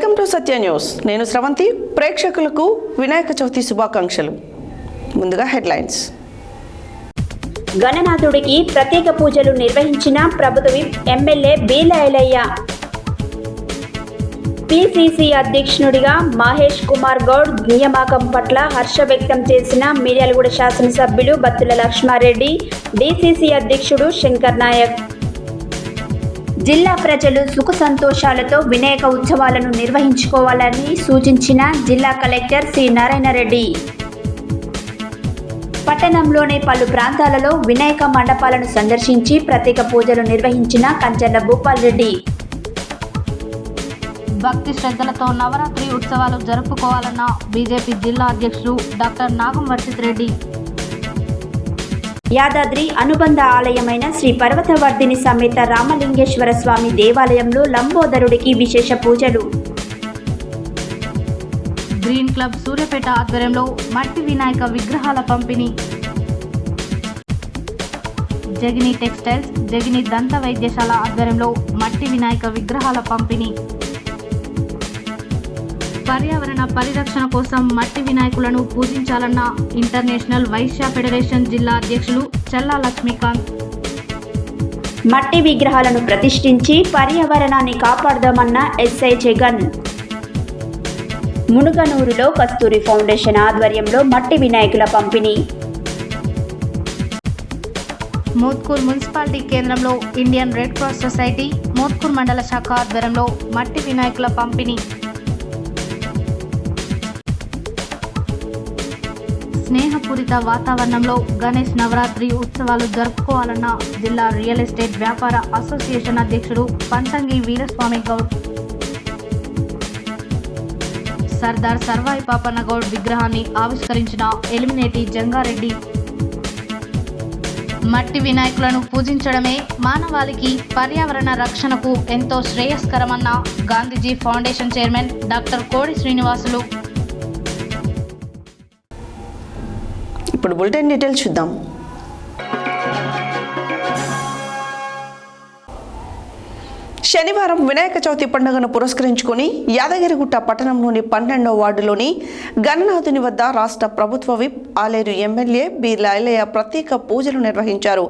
Welcome to Satya news. నేను శ్రవంతి. ప్రేక్షకులకు వినాయక చవితి శుభాకాంక్షలు. ముందుగా హెడ్లైన్స్. గణనాథుడికి ప్రత్యేక పూజలు నిర్వహించిన ప్రభుత్వ ఎమ్మెల్యే బీల ఐలయ్య. పిసిసి అధ్యక్షుడిగా మహేష్ కుమార్ గౌడ్ నియామకం పట్ల హర్ష వ్యక్తం చేసిన మిర్యాలగూడ శాసనసభ్యులు బత్తుల లక్ష్మారెడ్డి, డిసిసి అధ్యక్షుడు శంకర్ నాయక్. జిల్లా ప్రజలు సుఖ సంతోషాలతో వినాయక ఉత్సవాలను నిర్వహించుకోవాలని సూచించిన జిల్లా కలెక్టర్ సి నారాయణ రెడ్డి. పట్టణంలోని పలు ప్రాంతాలలో వినాయక మండపాలను సందర్శించి ప్రత్యేక పూజలు నిర్వహించిన కంచర్ల భూపాల్ రెడ్డి. భక్తి శ్రద్ధలతో నవరాత్రి ఉత్సవాలు జరుపుకోవాలన్న బీజేపీ జిల్లా అధ్యక్షుడు డాక్టర్ నాగం వర్షిత్ రెడ్డి. యాదాద్రి అనుబంధ ఆలయమైన శ్రీ పర్వతవర్ధిని సమేత రామలింగేశ్వర స్వామి దేవాలయంలో లంబోదరుడికి విశేష పూజలు. గ్రీన్ క్లబ్ సూర్యాపేట ఆధ్వర్యంలో మట్టి వినాయక విగ్రహాల పంపిణీ. జగిని టెక్స్టైల్స్, జగిని దంత వైద్యశాల ఆధ్వర్యంలో మట్టి వినాయక విగ్రహాల పంపిణీ. పర్యావరణ పరిరక్షణ కోసం మట్టి వినాయకులను పూజించాలన్న ఇంటర్నేషనల్ వైశ్య ఫెడరేషన్ జిల్లా అధ్యక్షులు చల్లా లక్ష్మీకాంత్. మట్టి విగ్రహాలను ప్రతిష్ఠించి పర్యావరణాన్ని కాపాడదామన్న ఎస్ఐ జగన్. మునుగనూరులో కస్తూరి ఫౌండేషన్ ఆధ్వర్యంలో మట్టి వినాయకుల పంపిణీ. మోత్కూర్ మున్సిపాలిటీ కేంద్రంలో Indian Red Cross society Mothkur మండల శాఖ ఆధ్వర్యంలో మట్టి వినాయకుల పంపిణీ. స్నేహపూరిత వాతావరణంలో గణేష్ నవరాత్రి ఉత్సవాలు జరుపుకోవాలన్న జిల్లా రియల్ ఎస్టేట్ వ్యాపార అసోసియేషన్ అధ్యక్షుడు పంతంగి వీరస్వామి గౌడ్. సర్దార్ సర్వాయి పాపన్న గౌడ్ విగ్రహాన్ని ఆవిష్కరించిన ఎలిమినేటి జంగారెడ్డి. మట్టి వినాయకులను పూజించడమే మానవాళికి పర్యావరణ రక్షణకు ఎంతో శ్రేయస్కరమన్న గాంధీజీ ఫౌండేషన్ చైర్మన్ డాక్టర్ కోడి శ్రీనివాసులు. ఇప్పుడు బులెటిన్ డీటెయిల్స్ చూద్దాం. శనివారం వినాయక చవితి పండుగను పురస్కరించుకొని యాదగిరిగుట్ట పట్టణంలోని 12వ వార్డులోని గణనాథుని వద్ద రాష్ట్ర ప్రభుత్వ విప్ ఆలేరు ఎమ్మెల్యే బీర్ల ఐలయ్య ప్రత్యేక పూజలు నిర్వహించారు.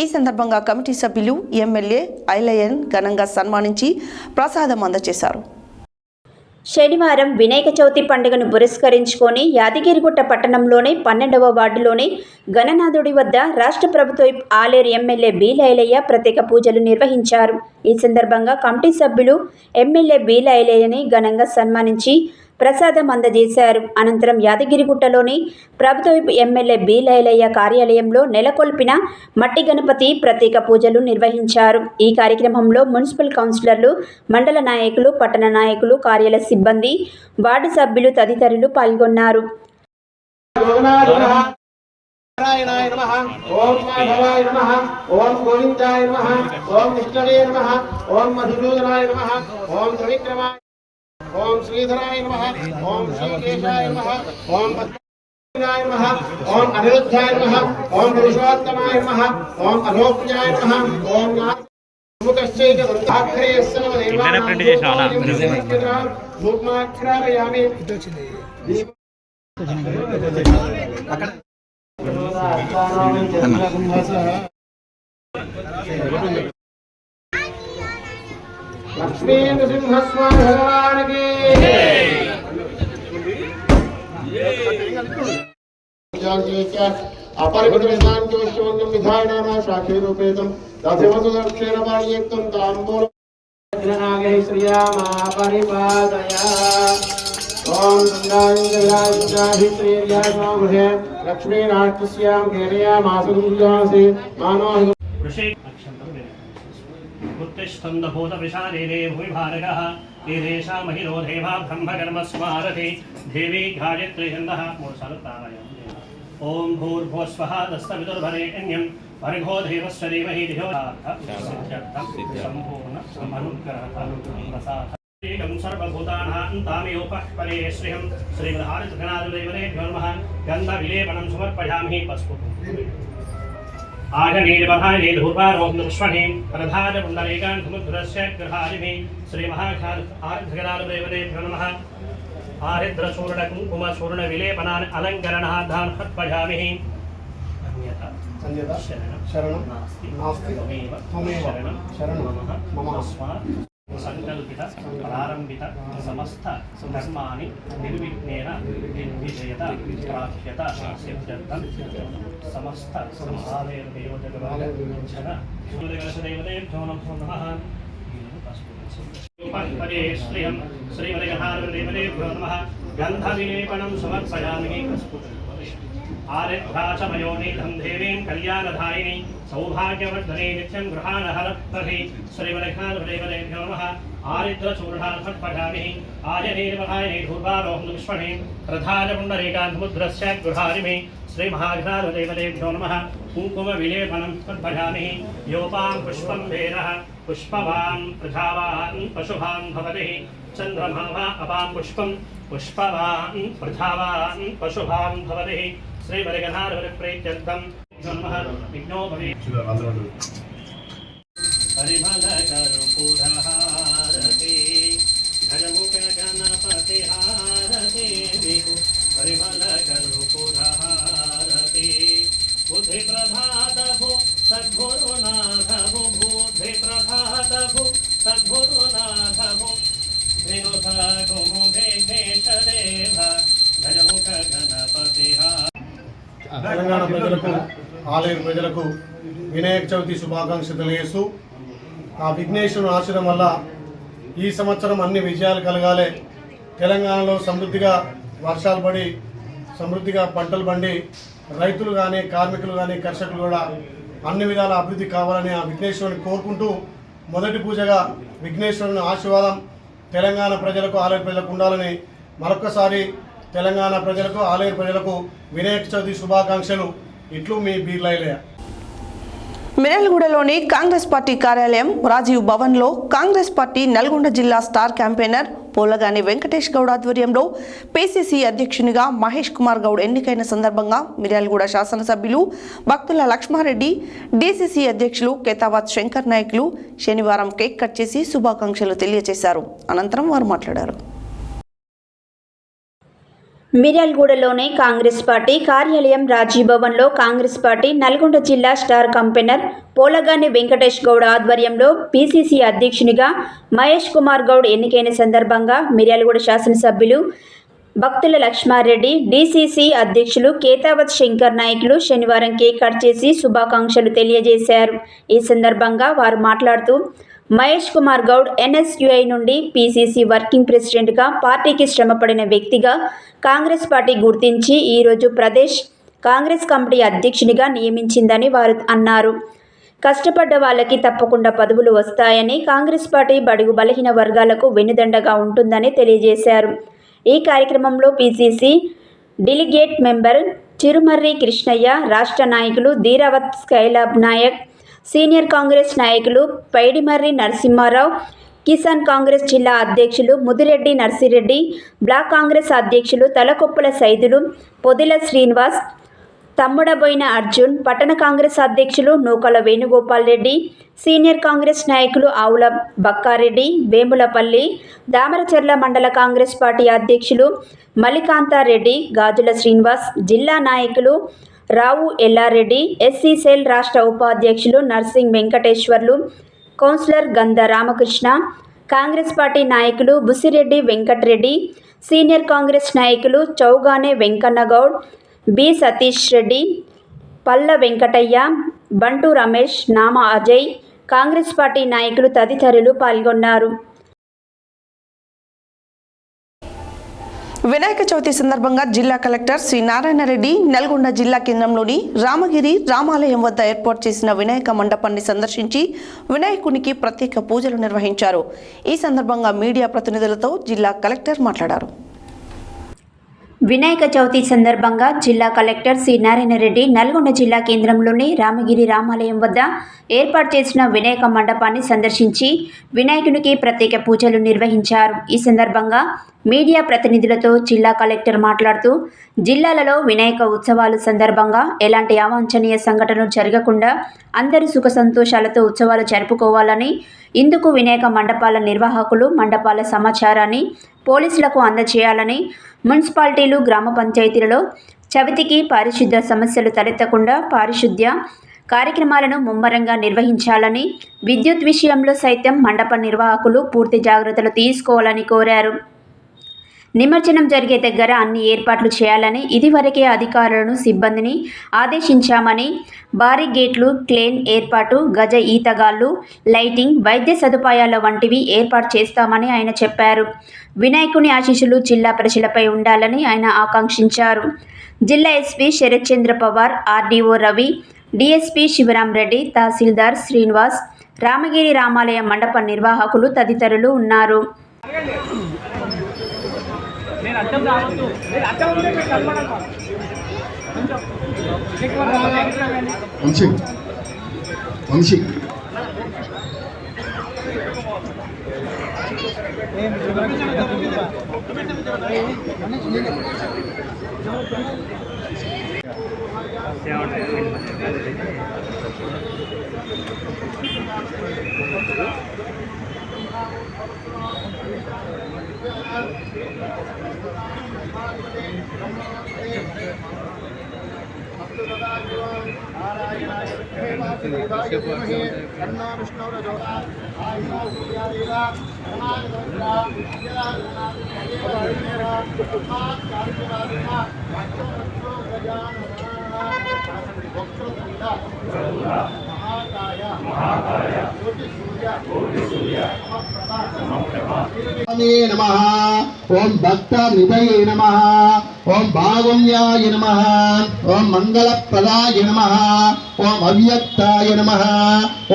ఈ సందర్భంగా కమిటీ సభ్యులు ఎమ్మెల్యే ఐలయ్యను ఘనంగా సన్మానించి ప్రసాదం అందజేశారు. శనివారం వినాయక చవితి పండుగను పురస్కరించుకొని యాదగిరిగుట్ట పట్టణంలోని 12వ వార్డులోని గణనాథుడి వద్ద రాష్ట్ర ప్రభుత్వ ఆలేరు ఎమ్మెల్యే బీల ఐలయ్య ప్రత్యేక పూజలు నిర్వహించారు. ఈ సందర్భంగా కమిటీ సభ్యులు ఎమ్మెల్యే బీల ఐలయ్యని ఘనంగా సన్మానించి ప్రసాదం అందజేశారు. అనంతరం యాదగిరిగుట్టలోని ప్రభుత్వ ఎమ్మెల్యే బీల ఐలయ్య కార్యాలయంలో నెలకొల్పిన మట్టి గణపతి ప్రత్యేక పూజలు నిర్వహించారు. ఈ కార్యక్రమంలో మున్సిపల్ కౌన్సిలర్లు, మండల నాయకులు, పట్టణ నాయకులు, కార్యాలయ సిబ్బంది, వార్డు సభ్యులు తదితరులు పాల్గొన్నారు. ఓం మాధవాయ నమః, ఓం గోవిందాయ నమః, ఓం విష్ణవే నమః, ఓం మధుసూదనాయ నమః, ఓం త్రివిక్రమాయ, ఓం శ్రీధరాయ నమః, ఓం శ్రీకేశాయ నమః, ఓం పద్మనాభాయ నమః, ఓం అనిరుద్ధాయ నమః, ఓం పురుషోత్తమాయ నమః, ఓం అలోక్యాయ నమః, ఓం ముఖశ్చైక దంతాగ్రే సర్వదేవానాం ధూపమాఘ్రాపయామి. లక్ష్మీ నృసింహస్వామి భగవానికి अपरिमित वेदांतोष्यवन्तं विधायनाना शाखे रूपेतं दशवसुदक्षेण पाणियुक्तं ताम्बूलं नागैः श्रियामा परिपादया. ओम गंगांजलाहि श्रीर्याय नमः. लक्ष्मीनाथस्यां घेरया मासुरुजासे मानो उत्तिष्ठन्दभूतविशाले भूमिभारगः देशा महिरो देवा ब्रह्मकर्मस्मारति देवी गायत्री छन्दः मूलसारतारय. ओम भूर्भुवस्वः तत्सवितुर्वरेण्यं भर्गो देवस्य धीमहि धियो सिद्ध्यर्थं सम्पूर्ण अनुग्रहप्रसाद. एकं सर्वभूतानां तामेयोपः परे श्रियं श्रीमद्हारितगणाधिदेवतेभ्यो नमः. गन्धविलेपनं समर्पयामि. पस्पुटं आजनीर्वधाय धूर्वारोग्नश्वनीं प्रधान पुण्डरीकान् समुद्रस्य गृहारिमे श्रीमहाकालभैरवेभ्यो नमः आरिद्रचूर्णकुङ्कुमचूर्णविलेपनान् अलङ्करणार्थान् हत्पजामि अन्यथा शरणं नास्ति त्वमेव शरणं मम संकल्पित प्रारंभित समस्त धर्माणि निर्विघ्नेन निर्विजयत प्राप्यत सिद्ध्यर्थं समस्त संसारेर्देवजगवल्लभजन सूर्यगणदेवतेभ्यो नमः पदे श्रियं श्रीमदेवदेवतेभ्यो नमः गन्धविलेपनं समर्पयामि आरिद्राचमयोनिधं देवीं कल्याणधारिणी सौभाग्यवर्धने नित्यं गृहाणहरप्रभे श्रीमदेवदेवतेभ्यो नमः आरिद्रचूर्णार्थपठामि आजनीर्वहाय धूर्वारोहणविष्वणे प्रधानपुण्डरीकान्मुद्रस्य गृहारिमे श्रीमहागणाधिपतेभ्यो नमः कुङ्कुमविलेपनं तद्भजामि योपां पुष्पं वेदः पुष्पवान् प्रजावान् पशुभान् भवति चन्द्रमा वा अपां पुष्पं पुष्पवान् प्रजावान् पशुभान् भवति श्रीमदेवनाथप्रीत्यर्थं नमः विघ्नो भवेत् परिमलकर्पूरहारति गजमुखगणपतिहारति परिमलकर्पूरहारति बुद्धिप्रधातभु सद्गुरुनाथभु बुद्धिप्रधातभु सद्गुरुनाथभु विनुधगुमुखेशदेव गजमुखगणपतिहार తెలంగాణ ప్రజలకు ఆలయ ప్రజలకు వినాయక చవితి శుభాకాంక్షలు తెలియజేస్తూ ఆ విఘ్నేశ్వరుని ఆశీర్వాదం వల్ల ఈ సంవత్సరం అన్ని విజయాలు కలగాలి, తెలంగాణలో సమృద్ధిగా వర్షాలు పడి సమృద్ధిగా పంటలు పండి రైతులు కానీ కార్మికులు కానీ కర్షకులు కూడా అన్ని విధాల అభివృద్ధి కావాలని ఆ విఘ్నేశ్వరుని కోరుకుంటూ మొదటి పూజగా విఘ్నేశ్వరుని ఆశీర్వాదం తెలంగాణ ప్రజలకు ఆలయ ప్రజలకు ఉండాలని మరొకసారి తెలంగాణ ప్రజలకు ఆలయ ప్రజలకు వినాయక చవితి శుభాకాంక్షలు. ఇట్లు మీ బీర్లైలయ్య. మిర్యాలగూడలోని కాంగ్రెస్ పార్టీ కార్యాలయం రాజీవ్ భవన్లో కాంగ్రెస్ పార్టీ నల్గొండ జిల్లా స్టార్ క్యాంపెయినర్ పోలగాని వెంకటేష్ గౌడ్ ఆధ్వర్యంలో పిసిసి అధ్యక్షునిగా మహేష్ కుమార్ గౌడ్ ఎన్నికైన సందర్భంగా మిర్యాలగూడ శాసనసభ్యులు భక్తుల లక్ష్మారెడ్డి, డిసిసి అధ్యక్షులు కేతావత్ శంకర్ నాయకులు శనివారం కేక్ కట్ చేసి శుభాకాంక్షలు తెలియజేశారు. అనంతరం వారు మాట్లాడారు. మిర్యాలగూడలోని కాంగ్రెస్ పార్టీ కార్యాలయం రాజీవ్ భవన్లో కాంగ్రెస్ పార్టీ నల్గొండ జిల్లా స్టార్ కంపెనర్ పోలగాని వెంకటేష్ గౌడ్ ఆధ్వర్యంలో పిసిసి అధ్యక్షునిగా మహేష్ కుమార్ గౌడ్ ఎన్నికైన సందర్భంగా మిర్యాలగూడ శాసనసభ్యులు భక్తుల లక్ష్మారెడ్డి, డిసిసి అధ్యక్షులు కేతావత్ శంకర్ నాయకులు శనివారం కేక్ కట్ చేసి శుభాకాంక్షలు తెలియజేశారు. ఈ సందర్భంగా వారు మాట్లాడుతూ మహేష్ కుమార్ గౌడ్ ఎన్ఎస్యుఐ నుండి పిసిసి వర్కింగ్ ప్రెసిడెంట్గా పార్టీకి శ్రమపడిన వ్యక్తిగా కాంగ్రెస్ పార్టీ గుర్తించి ఈరోజు ప్రదేశ్ కాంగ్రెస్ కమిటీ అధ్యక్షునిగా నియమించిందని వారు అన్నారు. కష్టపడ్డ వాళ్ళకి తప్పకుండా పదవులు వస్తాయని, కాంగ్రెస్ పార్టీ బడుగు బలహీన వర్గాలకు వెన్నుదండగా ఉంటుందని తెలియజేశారు. ఈ కార్యక్రమంలో పిసిసి డెలిగేట్ మెంబర్ చిరుమర్రి కృష్ణయ్య, రాష్ట్ర నాయకులు ధీరావత్ స్కైలాబ్ నాయక్, సీనియర్ కాంగ్రెస్ నాయకులు పైడిమర్రి నరసింహారావు, కిసాన్ కాంగ్రెస్ జిల్లా అధ్యక్షులు ముదిరెడ్డి నర్సిరెడ్డి, బ్లాక్ కాంగ్రెస్ అధ్యక్షులు తలకొప్పుల సైదులు, పొదిల శ్రీనివాస్, తమ్ముడబోయిన అర్జున్, పట్టణ కాంగ్రెస్ అధ్యక్షులు నూకల వేణుగోపాల్ రెడ్డి, సీనియర్ కాంగ్రెస్ నాయకులు ఆవుల బక్కారెడ్డి, వేములపల్లి, దామరచర్ల మండల కాంగ్రెస్ పార్టీ అధ్యక్షులు మల్లికాంతారెడ్డి, గాజుల శ్రీనివాస్, జిల్లా నాయకులు రావు ఎల్లారెడ్డి, ఎస్సీ సెల్ రాష్ట్ర ఉపాధ్యక్షులు నర్సింగ్ వెంకటేశ్వర్లు, కౌన్సిలర్ గంధ రామకృష్ణ, కాంగ్రెస్ పార్టీ నాయకులు బుసిరెడ్డి వెంకటరెడ్డి, సీనియర్ కాంగ్రెస్ నాయకులు చౌగానే వెంకన్నగౌడ్, బి సతీష్ రెడ్డి, పల్ల వెంకటయ్య, బంటు రమేష్, నామ అజయ్, కాంగ్రెస్ పార్టీ నాయకులు తదితరులు పాల్గొన్నారు. వినాయక చవితి సందర్భంగా జిల్లా కలెక్టర్ శ్రీ నారాయణరెడ్డి నల్గొండ జిల్లా కేంద్రంలోని రామగిరి రామాలయం వద్ద ఏర్పాటు చేసిన వినాయక మండపాన్ని సందర్శించి వినాయకునికి ప్రత్యేక పూజలు నిర్వహించారు. ఈ సందర్భంగా మీడియా ప్రతినిధులతో జిల్లా కలెక్టర్ మాట్లాడారు. వినాయక చవితి సందర్భంగా జిల్లా కలెక్టర్ శ్రీ నారాయణరెడ్డి నల్గొండ జిల్లా కేంద్రంలోని రామగిరి రామాలయం వద్ద ఏర్పాటు చేసిన వినాయక మండపాన్ని సందర్శించి వినాయకునికి ప్రత్యేక పూజలు నిర్వహించారు. ఈ సందర్భంగా మీడియా ప్రతినిధులతో జిల్లా కలెక్టర్ మాట్లాడుతూ జిల్లాలలో వినాయక ఉత్సవాలు సందర్భంగా ఎలాంటి అవాంఛనీయ సంఘటనలు జరగకుండా అందరూ సుఖ సంతోషాలతో ఉత్సవాలు జరుపుకోవాలని, ఇందుకు వినాయక మండపాల నిర్వాహకులు మండపాల సమాచారాన్ని పోలీసులకు అందజేయాలని, మున్సిపాలిటీలు గ్రామ పంచాయతీలలో చవితికి పారిశుద్ధ్య సమస్యలు తలెత్తకుండా పారిశుద్ధ్య కార్యక్రమాలను ముమ్మరంగా నిర్వహించాలని, విద్యుత్ విషయంలో సైతం మండప నిర్వాహకులు పూర్తి జాగ్రత్తలు తీసుకోవాలని కోరారు. నిమజ్జనం జరిగే దగ్గర అన్ని ఏర్పాట్లు చేయాలని ఇదివరకే అధికారులను సిబ్బందిని ఆదేశించామని, భారీ గేట్లు, క్లేన్ ఏర్పాటు, గజ ఈతగాళ్లు, లైటింగ్, వైద్య సదుపాయాల వంటివి ఏర్పాటు చేస్తామని ఆయన చెప్పారు. వినాయకుని ఆశీస్సులు జిల్లా ప్రజలపై ఉండాలని ఆయన ఆకాంక్షించారు. జిల్లా ఎస్పీ శరత్ చంద్ర పవార్, ఆర్డీఓ రవి, డీఎస్పీ శివరాం రెడ్డి, తహసీల్దార్ శ్రీనివాస్, రామగిరి రామాలయ మండప నిర్వాహకులు తదితరులు ఉన్నారు. వంశీ नमः। ओम भक्त निधये नमः। ओम भागम्याय नमः। ओम मंगलप्रदाय नमः। ओम अव्यक्ताय नमः।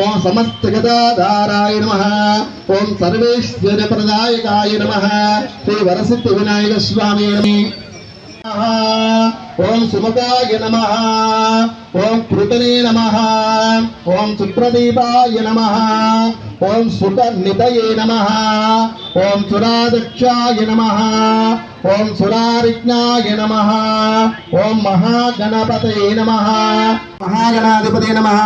ओम समस्तगदाधाराय नमः। ओम सर्वेश्वर प्रदायकाय नमः। श्री वरसिद्धि विनायक स्वामी नमः। ओम सुमुखाय नमः। ओम कृतने नमः। ओम सुप्रदीपाय नमः। ओम सुखनिधये नमः। ओम सुरादक्षाय नमः। ओम सुरारिज्ञाय नमः। ओम महागणपतये नमः। महागणाधिपतये नमः।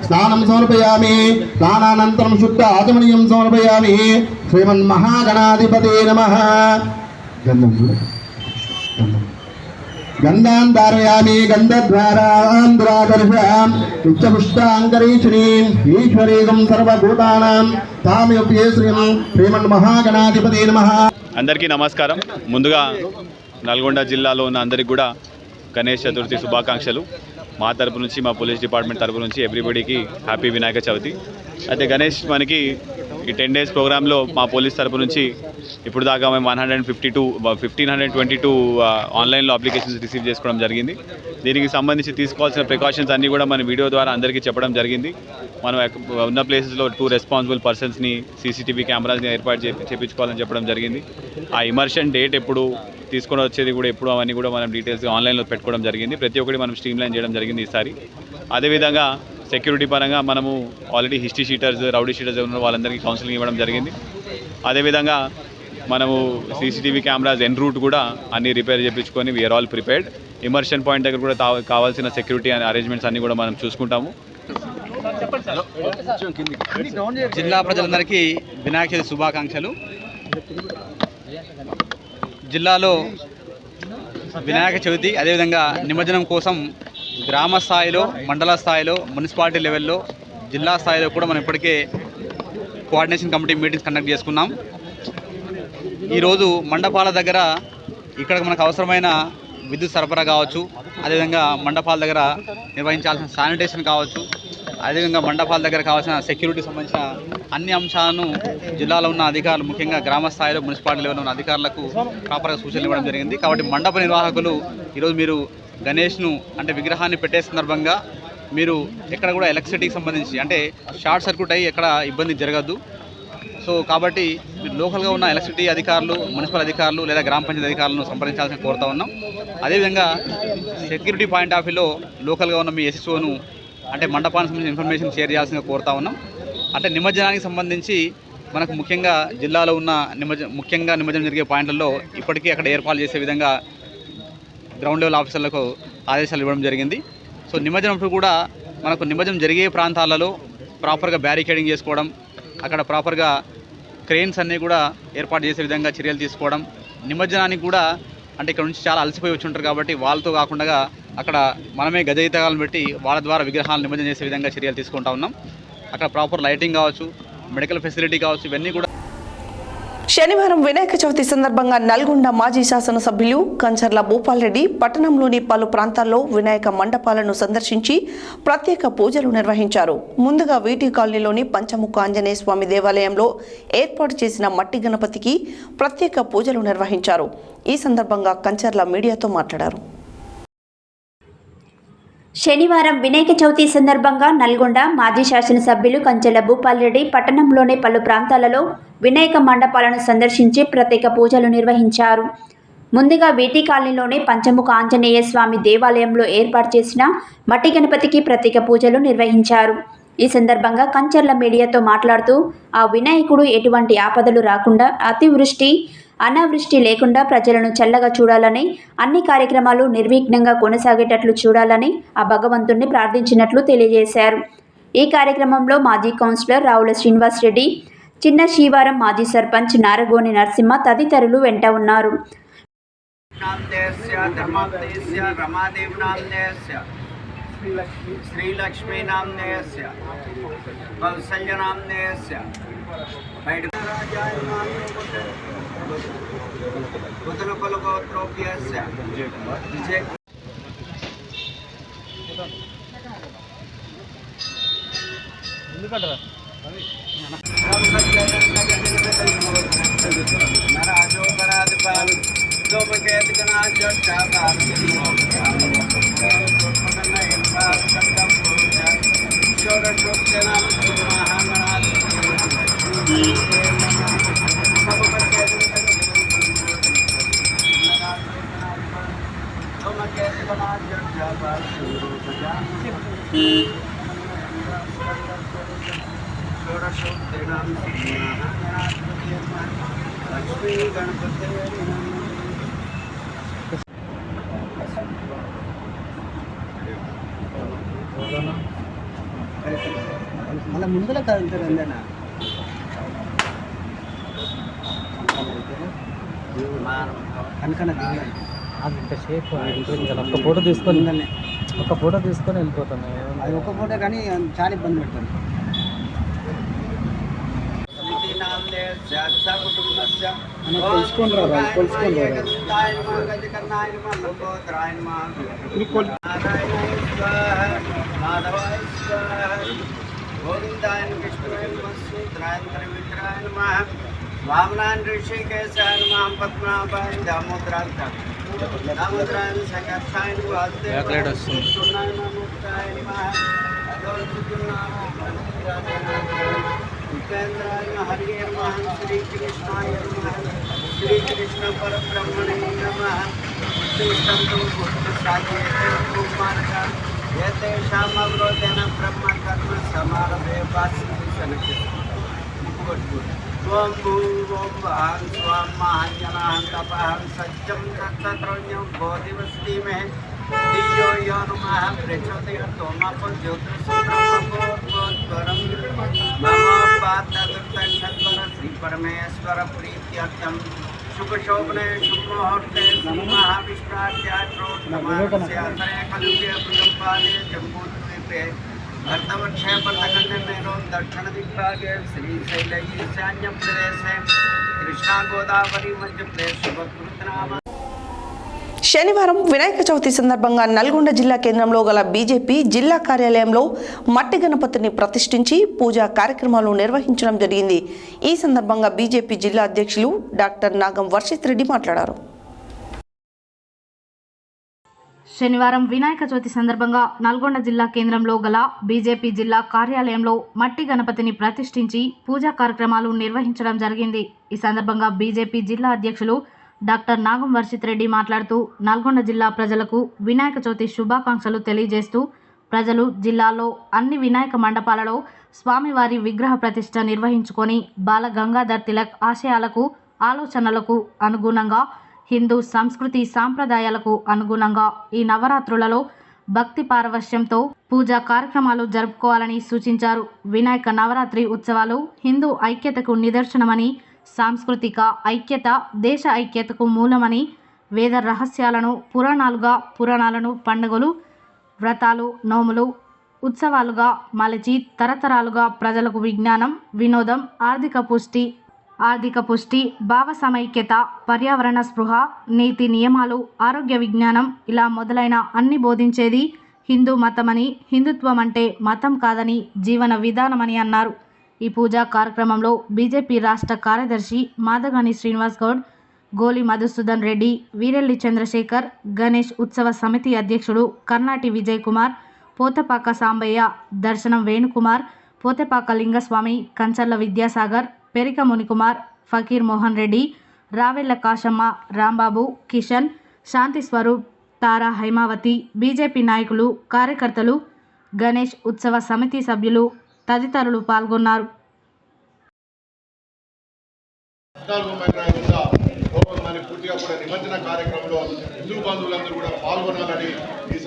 स्नानं समर्पयामि। स्नानानन्तरं शुद्ध आचमनीयं समर्पयामि। श्रीमन्महागणाधिपतये नमः। गन्धान् धारयामि। गन्धद्वारान्द्रादर्शाम् उच्चपुष्टाङ्करीक्षणीम् ईश्वरीकं सर्वभूतानां तामयोप्ये श्रीमन्महागणाधिपतये नमः। అందరికీ నమస్కారం. ముందుగా నల్గొండ జిల్లాలో ఉన్న అందరికీ కూడా గణేష్ చతుర్థి శుభాకాంక్షలు. మా తరపు నుంచి, మా పోలీస్ డిపార్ట్మెంట్ తరపు నుంచి ఎవ్రీబడికి హ్యాపీ వినాయక చవితి. అయితే గణేష్ మనకి ఈ 10 days ప్రోగ్రాంలో మా పోలీస్ తరపు నుంచి ఇప్పుడు దాకా మేము 1522 ఆన్లైన్లో అప్లికేషన్స్ రిసీవ్ చేసుకోవడం జరిగింది. దీనికి సంబంధించి తీసుకోవాల్సిన ప్రికాషన్స్ అన్నీ కూడా మన వీడియో ద్వారా అందరికీ చెప్పడం జరిగింది. మనం ఉన్న ప్లేసెస్లో 2 రెస్పాన్సిబుల్ పర్సన్స్ని, సీసీటీవీ కెమెరాస్ని ఏర్పాటు చేయించుకోవాలని చెప్పడం జరిగింది. ఆ ఇమర్షన్ డేట్ ఎప్పుడు తీసుకొని వచ్చేది కూడా ఎప్పుడు అవన్నీ కూడా మనం డీటెయిల్స్గా ఆన్లైన్లో పెట్టుకోవడం జరిగింది. ప్రతి ఒక్కటి మనం స్ట్రీమ్లైన్ చేయడం జరిగింది ఈసారి. అదేవిధంగా సెక్యూరిటీ పరంగా మనము already history sheeters, rowdy sheeters ఉన్న వాళ్ళందరికీ కౌన్సిలింగ్ ఇవ్వడం జరిగింది. అదేవిధంగా మనము సీసీటీవీ కెమెరాస్ ఎన్ రూట్ కూడా అన్నీ రిపేర్ చేయించుకొని we are all prepared. Immersion point దగ్గర కూడా కావాల్సిన సెక్యూరిటీ అరేంజ్మెంట్స్ అన్నీ కూడా మనం చూసుకుంటాము. జిల్లా ప్రజలందరికీ వినాయక చవితి శుభాకాంక్షలు. జిల్లాలో వినాయక చవితి అదేవిధంగా నిమజ్జనం కోసం గ్రామ స్థాయిలో, మండల స్థాయిలో, మున్సిపాలిటీ లెవెల్లో, జిల్లా స్థాయిలో కూడా మనం ఇప్పటికే కోఆర్డినేషన్ కమిటీ మీటింగ్స్ కండక్ట్ చేసుకున్నాం. ఈరోజు మండపాల దగ్గర ఇక్కడ మనకు అవసరమైన విద్యుత్ సరఫరా కావచ్చు, అదేవిధంగా మండపాల దగ్గర నిర్వహించాల్సిన శానిటేషన్ కావచ్చు, అదేవిధంగా మండపాల దగ్గర కావాల్సిన సెక్యూరిటీ సంబంధించిన అన్ని అంశాలను జిల్లాలో ఉన్న అధికారులు, ముఖ్యంగా గ్రామ స్థాయిలో, మున్సిపాలిటీ లెవెల్లో ఉన్న అధికారులకు ప్రాపర్గా సూచనలు ఇవ్వడం జరిగింది. కాబట్టి మండప నిర్వాహకులు ఈరోజు మీరు గణేష్ను అంటే విగ్రహాన్ని పెట్టే సందర్భంగా మీరు ఎక్కడ కూడా ఎలక్ట్రిసిటీకి సంబంధించి అంటే షార్ట్ సర్క్యూట్ అయ్యి ఎక్కడ ఇబ్బంది జరగద్దు. సో కాబట్టి మీరు లోకల్గా ఉన్న ఎలక్ట్రిసిటీ అధికారులు, మున్సిపల్ అధికారులు లేదా గ్రామ పంచాయతీ అధికారులను సంప్రదించాల్సిన కోరుతా ఉన్నాం. అదేవిధంగా సెక్యూరిటీ పాయింట్ ఆఫ్ వ్యూలో లోకల్గా ఉన్న మీ ఎస్ఎస్ఓను అంటే మండపానికి సంబంధించిన ఇన్ఫర్మేషన్ షేర్ చేయాల్సిందిగా కోరుతా ఉన్నాం. అంటే నిమజ్జనానికి సంబంధించి మనకు ముఖ్యంగా జిల్లాలో ఉన్న నిమజ్జనం జరిగే పాయింట్లలో ఇప్పటికీ అక్కడ ఏర్పాటు చేసే విధంగా గ్రౌండ్ లెవెల్ ఆఫీసర్లకు ఆదేశాలు ఇవ్వడం జరిగింది. సో నిమజ్జనప్పుడు కూడా మనకు నిమజ్జనం జరిగే ప్రాంతాలలో ప్రాపర్గా బ్యారికేడింగ్ చేసుకోవడం, అక్కడ ప్రాపర్గా క్రెయిన్స్ అన్నీ కూడా ఏర్పాటు చేసే విధంగా చర్యలు తీసుకోవడం, నిమజ్జనానికి కూడా అంటే ఇక్కడ నుంచి చాలా అలసిపోయి వచ్చి ఉంటారు కాబట్టి వాళ్ళతో కాకుండా అక్కడ మనమే గజయితగాలను పెట్టి వాళ్ళ ద్వారా విగ్రహాలను నిమజ్జనం చేసే విధంగా చర్యలు తీసుకుంటా ఉన్నాం. అక్కడ ప్రాపర్ లైటింగ్ కావచ్చు, మెడికల్ ఫెసిలిటీ కావచ్చు, ఇవన్నీ కూడా. శనివారం వినాయక చవితి సందర్భంగా నల్గొండ మాజీ శాసనసభ్యులు కంచర్ల భూపాల్ రెడ్డి పట్టణంలోని పలు ప్రాంతాల్లో వినాయక మండపాలను సందర్శించి ప్రత్యేక పూజలు నిర్వహించారు. ముందుగా వీటి కాలనీలోని పంచముఖ ఆంజనేయ స్వామి దేవాలయంలో ఏర్పాటు చేసిన మట్టి గణపతికి ప్రత్యేక పూజలు నిర్వహించారు. ఈ సందర్భంగా కంచర్ల మీడియాతో మాట్లాడారు. శనివారం వినాయక చవితి సందర్భంగా నల్గొండ మాజీ శాసనసభ్యులు కంచెల భూపాల్ రెడ్డి పట్టణంలోని పలు ప్రాంతాలలో వినాయక మండపాలను సందర్శించి ప్రత్యేక పూజలు నిర్వహించారు. ముందుగా వీటి కాలనీలోని పంచముఖ ఆంజనేయ స్వామి దేవాలయంలో ఏర్పాటు చేసిన మట్టి గణపతికి ప్రత్యేక పూజలు నిర్వహించారు. ఈ సందర్భంగా కంచెర్ల మీడియాతో మాట్లాడుతూ ఆ వినాయకుడు ఎటువంటి ఆపదలు రాకుండా, అతివృష్టి అనావృష్టి లేకుండా ప్రజలను చల్లగా చూడాలని, అన్ని కార్యక్రమాలు నిర్విఘ్నంగా కొనసాగేటట్లు చూడాలని ఆ భగవంతుణ్ణి ప్రార్థించినట్లు తెలియజేశారు. ఈ కార్యక్రమంలో మాజీ కౌన్సిలర్ రావుల శ్రీనివాస్ రెడ్డి, చిన్న శీవారం మాజీ సర్పంచ్ నారగోని నరసింహ తదితరులు వెంట ఉన్నారు. మళ్ళీ ముందులో కదంతేనా కనుకన అది ఇంతసేపు ఒక్క ఫోటో తీసుకొని వెళ్ళిపోతాను. అది ఒక్క ఫోటో కానీ చాలా ఇబ్బంది పెడతాను. वामनान ऋषिकेशाय नमः पद्मनाभाय दामोदराय संगताय वासुदेवाय सुनाय नमोक्ताय नमः उपेन्द्राय हरिये नमः श्री कृष्णाय नमः श्री कृष्ण परब्रह्मणे नमः श्रीष्टं तु भूतसाध्यते कुमारका एतेषाम् अवरोधेन ब्रह्म कर्म समारभे वासुदेवस्य Om Om Bhan Swam Mahanjanahan Tapahan Satcham Tatsatronyam Bodhivasti Meh Diyo Yanumaham Prechodaya Tomapam Jyotirsutam Bodhvaram Mama Pata Durtashatvara Sri Parameswara Prityartam Shukashobhane Shukmohorte Sri Mahavishnaatya Trot Namasyatare Kalugya Pujampale Jambudvipe भक्तवक्षे पर्तकन्ने मेरो दक्षिण दिग्भागे श्रीशैल ईशान्य प्रदेशे कृष्णा गोदावरी मध्य प्रदेश शुभकृतनाम. శనివారం వినాయక చవితి సందర్భంగా నల్గొండ జిల్లా కేంద్రంలో గల BJP జిల్లా కార్యాలయంలో మట్టి గణపతిని ప్రతిష్ఠించి పూజా కార్యక్రమాలు నిర్వహించడం జరిగింది. ఈ సందర్భంగా బీజేపీ జిల్లా అధ్యక్షులు డాక్టర్ నాగం వర్షిత్ రెడ్డి మాట్లాడారు. శనివారం వినాయక చవితి సందర్భంగా నల్గొండ జిల్లా కేంద్రంలో గల బీజేపీ జిల్లా కార్యాలయంలో మట్టి గణపతిని ప్రతిష్ఠించి పూజా కార్యక్రమాలు నిర్వహించడం జరిగింది. ఈ సందర్భంగా బీజేపీ జిల్లా అధ్యక్షులు డాక్టర్ నాగం వర్షిత్ రెడ్డి మాట్లాడుతూ నల్గొండ జిల్లా ప్రజలకు వినాయక చవితి శుభాకాంక్షలు తెలియజేస్తూ ప్రజలు జిల్లాలో అన్ని వినాయక మండపాలలో స్వామివారి విగ్రహ ప్రతిష్ఠ నిర్వహించుకొని బాల గంగాధర్ తిలక్ ఆశయాలకు ఆలోచనలకు అనుగుణంగా హిందూ సంస్కృతి సాంప్రదాయాలకు అనుగుణంగా ఈ నవరాత్రులలో భక్తి పారవశ్యంతో పూజా కార్యక్రమాలు జరుపుకోవాలని సూచించారు. వినాయక నవరాత్రి ఉత్సవాలు హిందూ ఐక్యతకు నిదర్శనమని, సాంస్కృతిక ఐక్యత దేశ ఐక్యతకు మూలమని, వేద రహస్యాలను పురాణాలను పండుగలు, వ్రతాలు, నోములు, ఉత్సవాలుగా మలచి తరతరాలుగా ప్రజలకు విజ్ఞానం, వినోదం, ఆర్థిక పుష్టి, భావ సమైక్యత, పర్యావరణ స్పృహ, నీతి నియమాలు, ఆరోగ్య విజ్ఞానం ఇలా మొదలైన అన్ని బోధించేది హిందూ మతమని, హిందుత్వం అంటే మతం కాదని జీవన విధానమని అన్నారు. ఈ పూజా కార్యక్రమంలో బీజేపీ రాష్ట్ర కార్యదర్శి మాదగాని శ్రీనివాస్ గౌడ్, గోలి మధుసూదన్ రెడ్డి, వీరెల్లి చంద్రశేఖర్, గణేష్ ఉత్సవ సమితి అధ్యక్షుడు కర్నాటి విజయ్ కుమార్, పోతపాక సాంబయ్య, దర్శనం వేణుకుమార్, పోతపాక లింగస్వామి, కంచర్ల విద్యాసాగర్, పెరిక మునికుమార్, ఫకీర్ మోహన్ రెడ్డి, రావెళ్ల కాశమ్మ, రాంబాబు, కిషన్, శాంతి స్వరూప్, తారా హైమావతి, బీజేపీ నాయకులు, కార్యకర్తలు, గణేష్ ఉత్సవ సమితి సభ్యులు తదితరులు పాల్గొన్నారు. పూర్తిగా కూడా నిమజ్జన కార్యక్రమంలో హిందూ బంధువులందరూ కూడా పాల్గొనాలని ఈ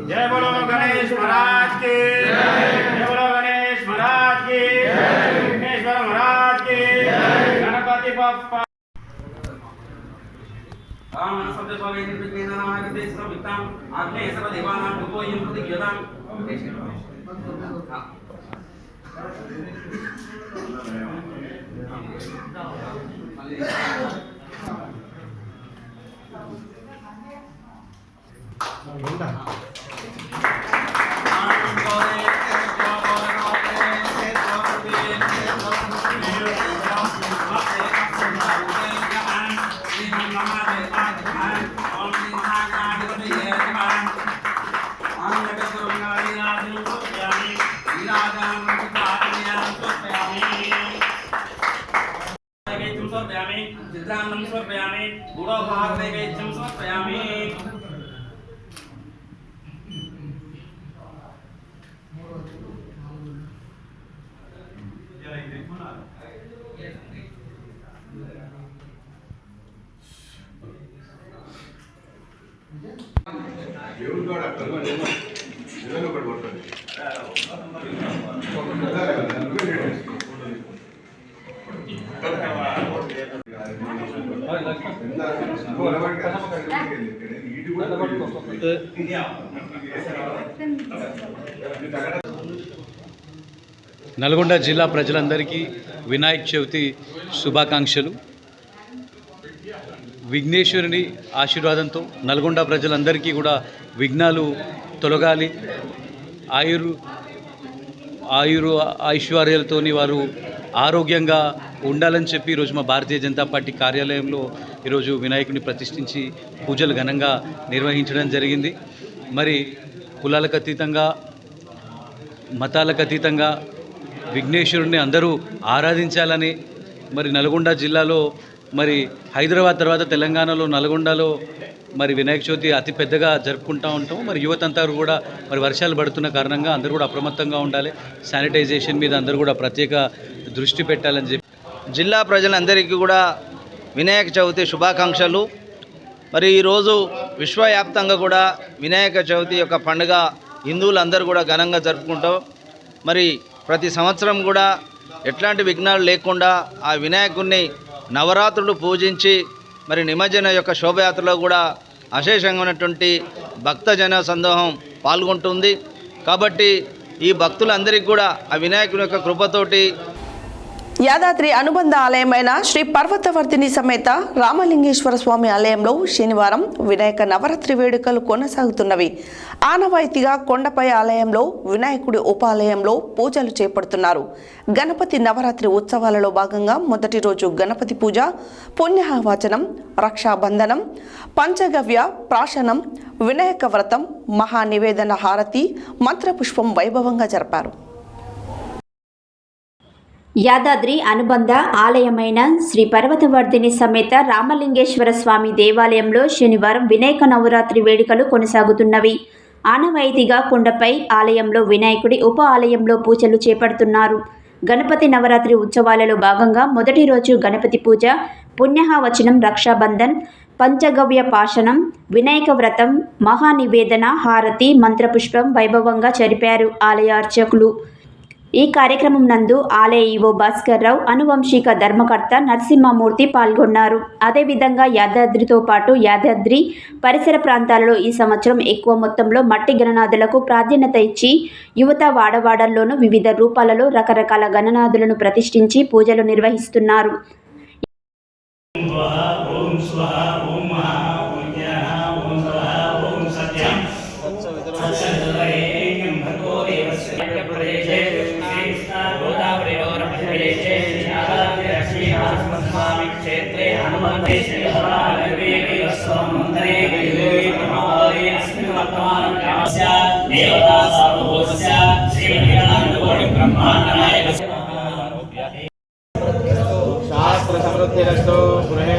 जय बोलो गणेश महाराज की जय बोलो गणेश महाराज की विघ्नेश्वर महाराज की गणपति बप्पा నల్గొండ జిల్లా ప్రజలందరికీ వినాయక చవితి శుభాకాంక్షలు. విఘ్నేశ్వరుని ఆశీర్వాదంతో నల్గొండ ప్రజలందరికీ కూడా విఘ్నాలు తొలగాలి, ఐశ్వర్యాలతోని వారు ఆరోగ్యంగా ఉండాలని చెప్పి ఈరోజు మా భారతీయ జనతా పార్టీ కార్యాలయంలో ఈరోజు వినాయకుని ప్రతిష్ఠించి పూజలు ఘనంగా నిర్వహించడం జరిగింది. మరి కులాలకు అతీతంగా, మతాలకు అతీతంగా విఘ్నేశ్వరుని అందరూ ఆరాధించాలని మరి నల్గొండ జిల్లాలో, మరి హైదరాబాద్ తర్వాత తెలంగాణలో నల్గొండలో మరి వినాయక చవితి అతి పెద్దగా జరుపుకుంటూ ఉంటాం. మరి యువతంతా కూడా మరి వర్షాలు పడుతున్న కారణంగా అందరూ కూడా అప్రమత్తంగా ఉండాలి, శానిటైజేషన్ మీద అందరూ కూడా ప్రత్యేక దృష్టి పెట్టాలని చెప్పి జిల్లా ప్రజలందరికీ కూడా వినాయక చవితి శుభాకాంక్షలు. మరి ఈరోజు విశ్వవ్యాప్తంగా కూడా వినాయక చవితి యొక్క పండుగ హిందువులందరూ కూడా ఘనంగా జరుపుకుంటాం. మరి ప్రతి సంవత్సరం కూడా ఎట్లాంటి విఘ్నాలు లేకుండా ఆ వినాయకుడిని నవరాత్రులు పూజించి మరి నిమజ్జన యొక్క శోభయాత్రలో కూడా అశేషంగా ఉన్నటువంటి భక్తజన సందోహం పాల్గొంటుంది. కాబట్టి ఈ భక్తులందరికీ కూడా ఆ వినాయకుని యొక్క కృపతోటి యాదాద్రి అనుబంధ ఆలయమైన శ్రీ పర్వతవర్ధిని సమేత రామలింగేశ్వర స్వామి ఆలయంలో శనివారం వినాయక నవరాత్రి వేడుకలు కొనసాగుతున్నవి. ఆనవాయితీగా కొండపై ఆలయంలో వినాయకుడి ఉపాలయంలో పూజలు చేపడుతున్నారు. గణపతి నవరాత్రి ఉత్సవాలలో భాగంగా మొదటి రోజు గణపతి పూజ, పుణ్యాహవచనం, రక్షాబంధనం, పంచగవ్య ప్రాశనం, వినాయక వ్రతం, మహానివేదన హారతి, మంత్రపుష్పం వైభవంగా జరిపారు. యాదాద్రి అనుబంధ ఆలయమైన శ్రీ పర్వతవర్ధిని సమేత రామలింగేశ్వర స్వామి దేవాలయంలో శనివారం వినాయక నవరాత్రి వేడుకలు కొనసాగుతున్నవి. ఆనవాయితీగా కొండపై ఆలయంలో వినాయకుడి ఉప ఆలయంలో పూజలు చేపడుతున్నారు. గణపతి నవరాత్రి ఉత్సవాలలో భాగంగా మొదటి రోజు గణపతి పూజ, పుణ్యహవచనం, రక్షాబంధన్, పంచగవ్య పాశనం, వినాయక వ్రతం, మహానివేదన హారతి, మంత్రపుష్పం వైభవంగా జరిపారు ఆలయ అర్చకులు. ఈ కార్యక్రమం నందు ఆలయ ఈవో భాస్కర్ రావు, అనువంశిక ధర్మకర్త నరసింహమూర్తి పాల్గొన్నారు. అదేవిధంగా యాదాద్రితో పాటు యాదాద్రి పరిసర ప్రాంతాలలో ఈ సంవత్సరం ఎక్కువ మొత్తంలో మట్టి గణనాథులకు ప్రాధాన్యత ఇచ్చి యువత వాడవాడల్లోనూ వివిధ రూపాలలో రకరకాల గణనాథులను ప్రతిష్ఠించి పూజలు నిర్వహిస్తున్నారు. शास्त्र समृद्धिरस्तु गृहे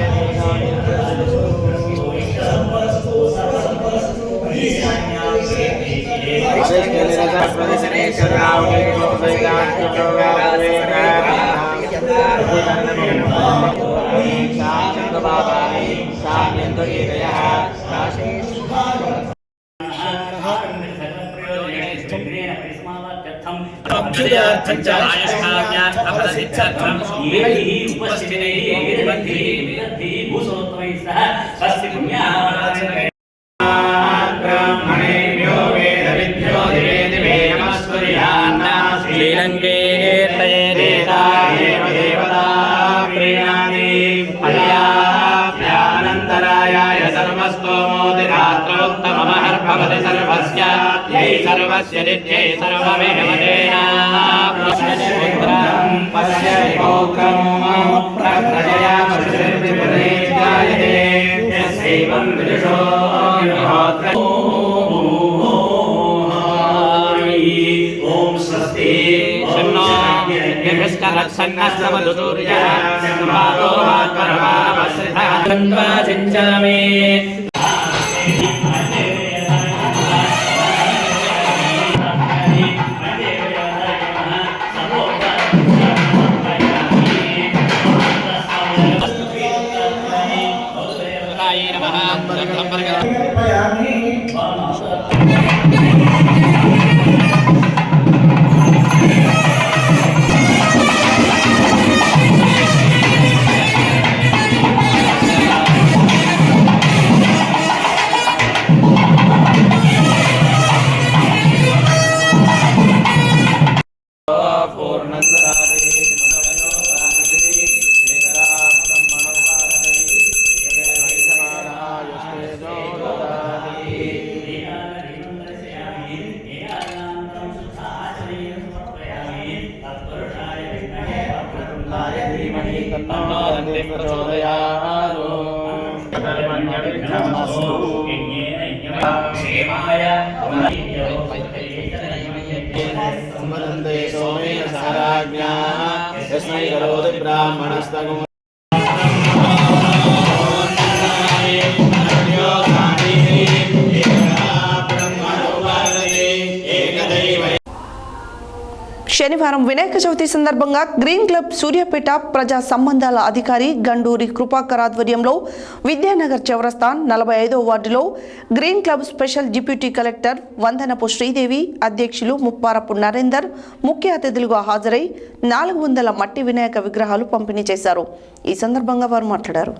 శనివారం వినాయక చవితి సందర్భంగా గ్రీన్ క్లబ్ సూర్యాపేట ప్రజా సంబంధాల అధికారి గండూరి కృపాకర్ ఆధ్వర్యంలో విద్యానగర్ చౌరస్తా 45వ వార్డులో green club special deputy collector Vandanapu Sridevi, అధ్యక్షులు ముప్పారపు నరేందర్ ముఖ్య అతిథులుగా హాజరై 400 మట్టి వినాయక విగ్రహాలు పంపిణీ చేశారు. ఈ సందర్భంగా వారు మాట్లాడారు.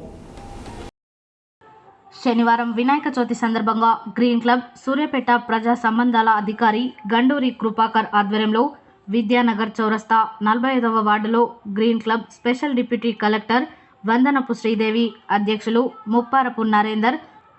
శనివారం వినాయక చవితి సందర్భంగా గ్రీన్ క్లబ్ సూర్యాపేట ప్రజా సంబంధాల అధికారి గండూరి కృపాకర్ ఆధ్వర్యంలో విద్యానగర్ చౌరస్తా 45వ వార్డులో green club special deputy collector Vandanapu Sridevi, అధ్యక్షులు ముప్పారపు నరేందర్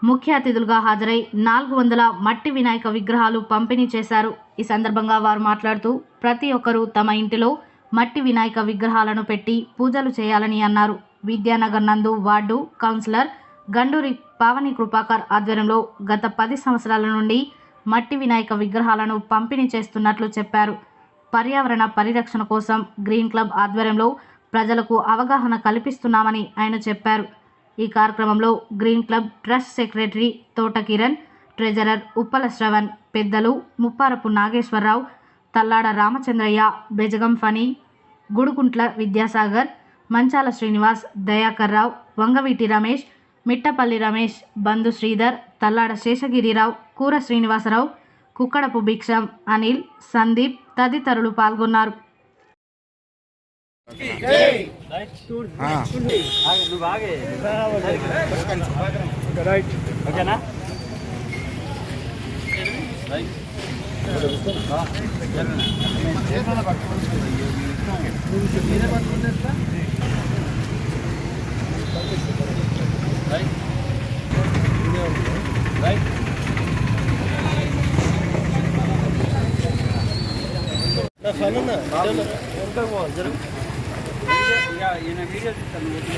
ముఖ్య అతిథులుగా హాజరై 400 మట్టి వినాయక విగ్రహాలు పంపిణీ చేశారు. ఈ సందర్భంగా వారు మాట్లాడుతూ ప్రతి ఒక్కరూ తమ ఇంటిలో మట్టి వినాయక విగ్రహాలను పెట్టి పూజలు చేయాలని అన్నారు. విద్యానగర్ నందు వార్డు కౌన్సిలర్ గండూరి పావని కృపాకర్ ఆధ్వర్యంలో గత 10 సంవత్సరాల నుండి మట్టి వినాయక విగ్రహాలను పంపిణీ చేస్తున్నట్లు చెప్పారు. పర్యావరణ పరిరక్షణ కోసం గ్రీన్ క్లబ్ ఆధ్వర్యంలో ప్రజలకు అవగాహన కల్పిస్తున్నామని ఆయన చెప్పారు. ఈ కార్యక్రమంలో గ్రీన్ క్లబ్ ట్రస్ట్ సెక్రటరీ తోట కిరణ్, ట్రెజరర్ ఉప్పల శ్రవణ్, పెద్దలు ముప్పారపు నాగేశ్వరరావు, తల్లాడ రామచంద్రయ్య, బెజగం ఫణి, గుడుకుంట్ల విద్యాసాగర్, మంచాల శ్రీనివాస్, దయాకర్ రావు, వంగవీటి రమేష్, మిట్టపల్లి రమేష్, బంధు శ్రీధర్, తల్లాడ శేషగిరిరావు, కూర శ్రీనివాసరావు, కుక్కడపు భిక్షం, అనిల్, సందీప్ తదితరులు పాల్గొన్నారు.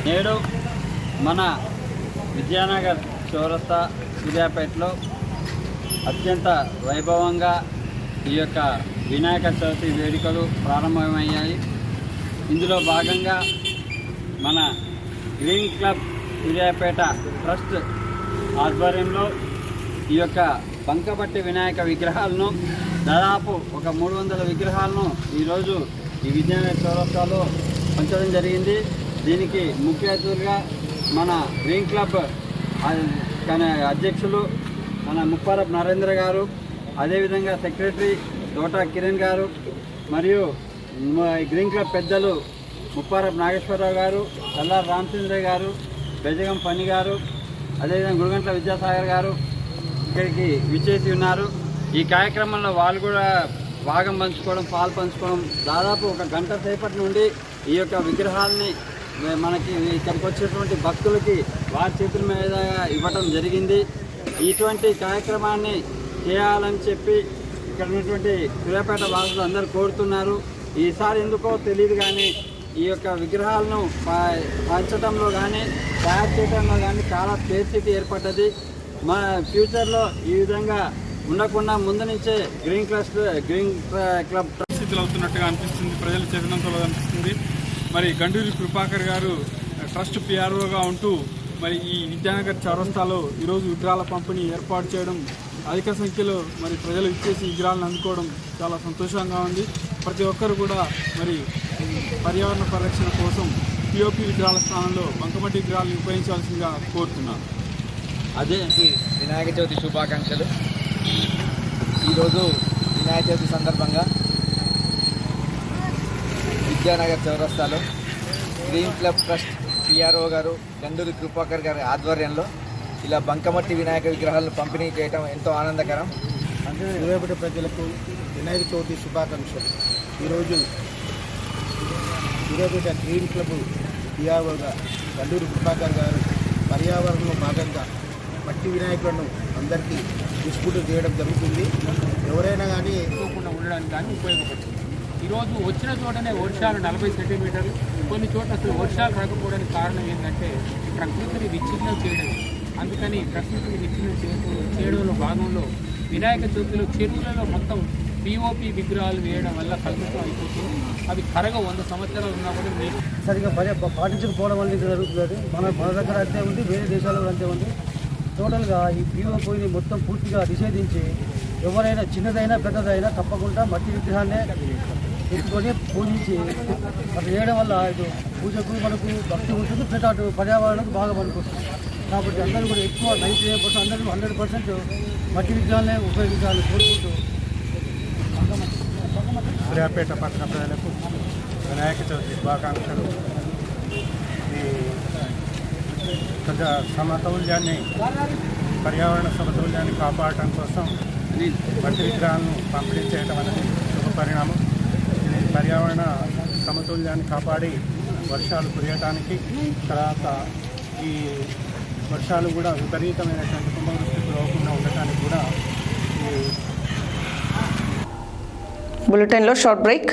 నేడు మన విద్యానగర్ చౌరస్తా సూర్యాపేటలో అత్యంత వైభవంగా ఈ యొక్క వినాయక చవితి వేడుకలు ప్రారంభమయ్యాయి. ఇందులో భాగంగా మన గ్రీన్ క్లబ్ సూర్యాపేట ట్రస్ట్ ఆధ్వర్యంలో ఈ యొక్క బంకబట్టి వినాయక విగ్రహాలను దాదాపు ఒక 300 విగ్రహాలను ఈరోజు ఈ విద్యానగర్ చౌరస్తాలో ఉంచడం జరిగింది. దీనికి ముఖ్య అతిథులుగా మన గ్రీన్ క్లబ్ అధ్యక్షులు మన ముప్పారపు నరేంద్ర గారు, అదేవిధంగా సెక్రటరీ తోట కిరణ్ గారు, మరియు గ్రీన్ క్లబ్ పెద్దలు ముప్పారపు నాగేశ్వరరావు గారు, తల్లార రామచంద్ర గారు, బెజగం ఫణి గారు, అదేవిధంగా గుడిగంట్ల విద్యాసాగర్ గారు ఇక్కడికి విచ్చేసి ఉన్నారు. ఈ కార్యక్రమంలో వాళ్ళు కూడా భాగం పంచుకోవడం, పాలు పంచుకోవడం, దాదాపు ఒక గంట సేపటి నుండి ఈ యొక్క విగ్రహాలని మనకి ఇక్కడికి వచ్చేటువంటి భక్తులకి వారి చేతుల మీద ఇవ్వటం జరిగింది. ఇటువంటి కార్యక్రమాన్ని చేయాలని చెప్పి ఇక్కడ ఉన్నటువంటి సూర్యాపేట వాసులు అందరూ కోరుతున్నారు. ఈసారి ఎందుకో తెలియదు కానీ ఈ యొక్క విగ్రహాలను పంచడంలో కానీ తయారు చేయడంలో కానీ చాలా స్పేసిటీ ఏర్పడ్డది. మా ఫ్యూచర్లో ఈ విధంగా ఉండకుండా ముందు నుంచే గ్రీన్ క్లబ్ పరిస్థితులు అవుతున్నట్టుగా అనిపిస్తుంది, ప్రజల చైతన్యంతో అనిపిస్తుంది. మరి గండూరి కృపాకర్ గారు ట్రస్ట్ పిఆర్ఓగా ఉంటూ మరి ఈ విద్యానగర్ చౌరస్తాలో ఈరోజు విగ్రహాల పంపిణీ ఏర్పాటు చేయడం, అధిక సంఖ్యలో మరి ప్రజలు ఇచ్చేసి విగ్రహాలను అందుకోవడం చాలా సంతోషంగా ఉంది. ప్రతి ఒక్కరు కూడా మరి పర్యావరణ పరిరక్షణ కోసం పిఓపి విగ్రహాల స్థానంలో బంకమట్టి విగ్రహాలను ఉపయోగించాల్సిందిగా కోరుతున్నాను. అదే వినాయక చవితి శుభాకాంక్షలు. ఈరోజు వినాయక చవితి సందర్భంగా విద్యానగర్ చౌరస్తాలో గ్రీన్ క్లబ్ ట్రస్ట్ పిఆర్ఓ గారు గండూరి కృపాకర్ గారి ఆధ్వర్యంలో ఇలా బంకమట్టి వినాయక విగ్రహాలను పంపిణీ చేయడం ఎంతో ఆనందకరం. సూర్యాపేట ప్రజలకు వినాయక చవితి శుభాకాంక్షలు. ఈరోజు సూర్యాపేట గ్రీన్ క్లబ్ పిఆర్ఓగా గండూరి కృపాకర్ గారు పర్యావరణంలో భాగంగా మట్టి వినాయకులను అందరికీ డిస్ట్రిబ్యూట్ చేయడం జరుగుతుంది. ఎవరైనా కానీ ఎక్కువకుండా ఉండడానికి కానీ ఉపయోగపడుతుంది. ఈరోజు వచ్చిన చోటనే వర్షాలు 40 సెంటీమీటర్లు, కొన్ని చోట్ల అసలు వర్షాలు రాకపోవడానికి కారణం ఏంటంటే ప్రకృతిని విచ్ఛిన్నం చేయడం. అందుకని ప్రకృతిని విచ్ఛిన్నం చేయడంలో భాగంలో వినాయక చవితిలో చెరువులలో మొత్తం పిఓపి విగ్రహాలు వేయడం వల్ల కలుషితం అయిపోతుంది. అవి కరగా 100 సంవత్సరాలు ఉన్నా కూడా మీరు సరిగ్గా పాటించకపోవడం వల్ల ఇది జరుగుతుంది. మన దగ్గర అంతే ఉంది, వేరే దేశాలలో అంతే ఉంది. టోటల్గా ఈ పిఓపిని మొత్తం పూర్తిగా నిషేధించి ఎవరైనా చిన్నదైనా పెద్దదైనా తప్పకుండా మట్టి విగ్రహాన్నే ఎత్తుకొని పూజించి అట్లా చేయడం వల్ల ఇది పూజకు మనకు భక్తి ఉంటుంది, ప్లస్ అటు పర్యావరణకు బాగా పనికొస్తుంది. కాబట్టి అందరూ కూడా ఎక్కువ 99% అందరూ 100% మట్టి విగ్రహాలనే ఉపయోగించాలని కోరుకుంటూ సూర్యాపేట పట్టణ ప్రజలకు వినాయక చవితి శుభాకాంక్షలు. ఈ ప్రజా సమతౌల్యాన్ని, పర్యావరణ సమతౌల్యాన్ని కాపాడటం కోసం మట్టి విగ్రహాలను పంపిణీ చేయడం అనేది శుభ పరిణామం. ఇది పర్యావరణ సమతుల్యాన్ని కాపాడి వర్షాలు కురియటానికి, తర్వాత ఈ వర్షాలు కూడా విపరీతమైనటువంటి కుంభవృష్టికి లోకుండా ఉండటానికి కూడా బులెటిన్లో short break.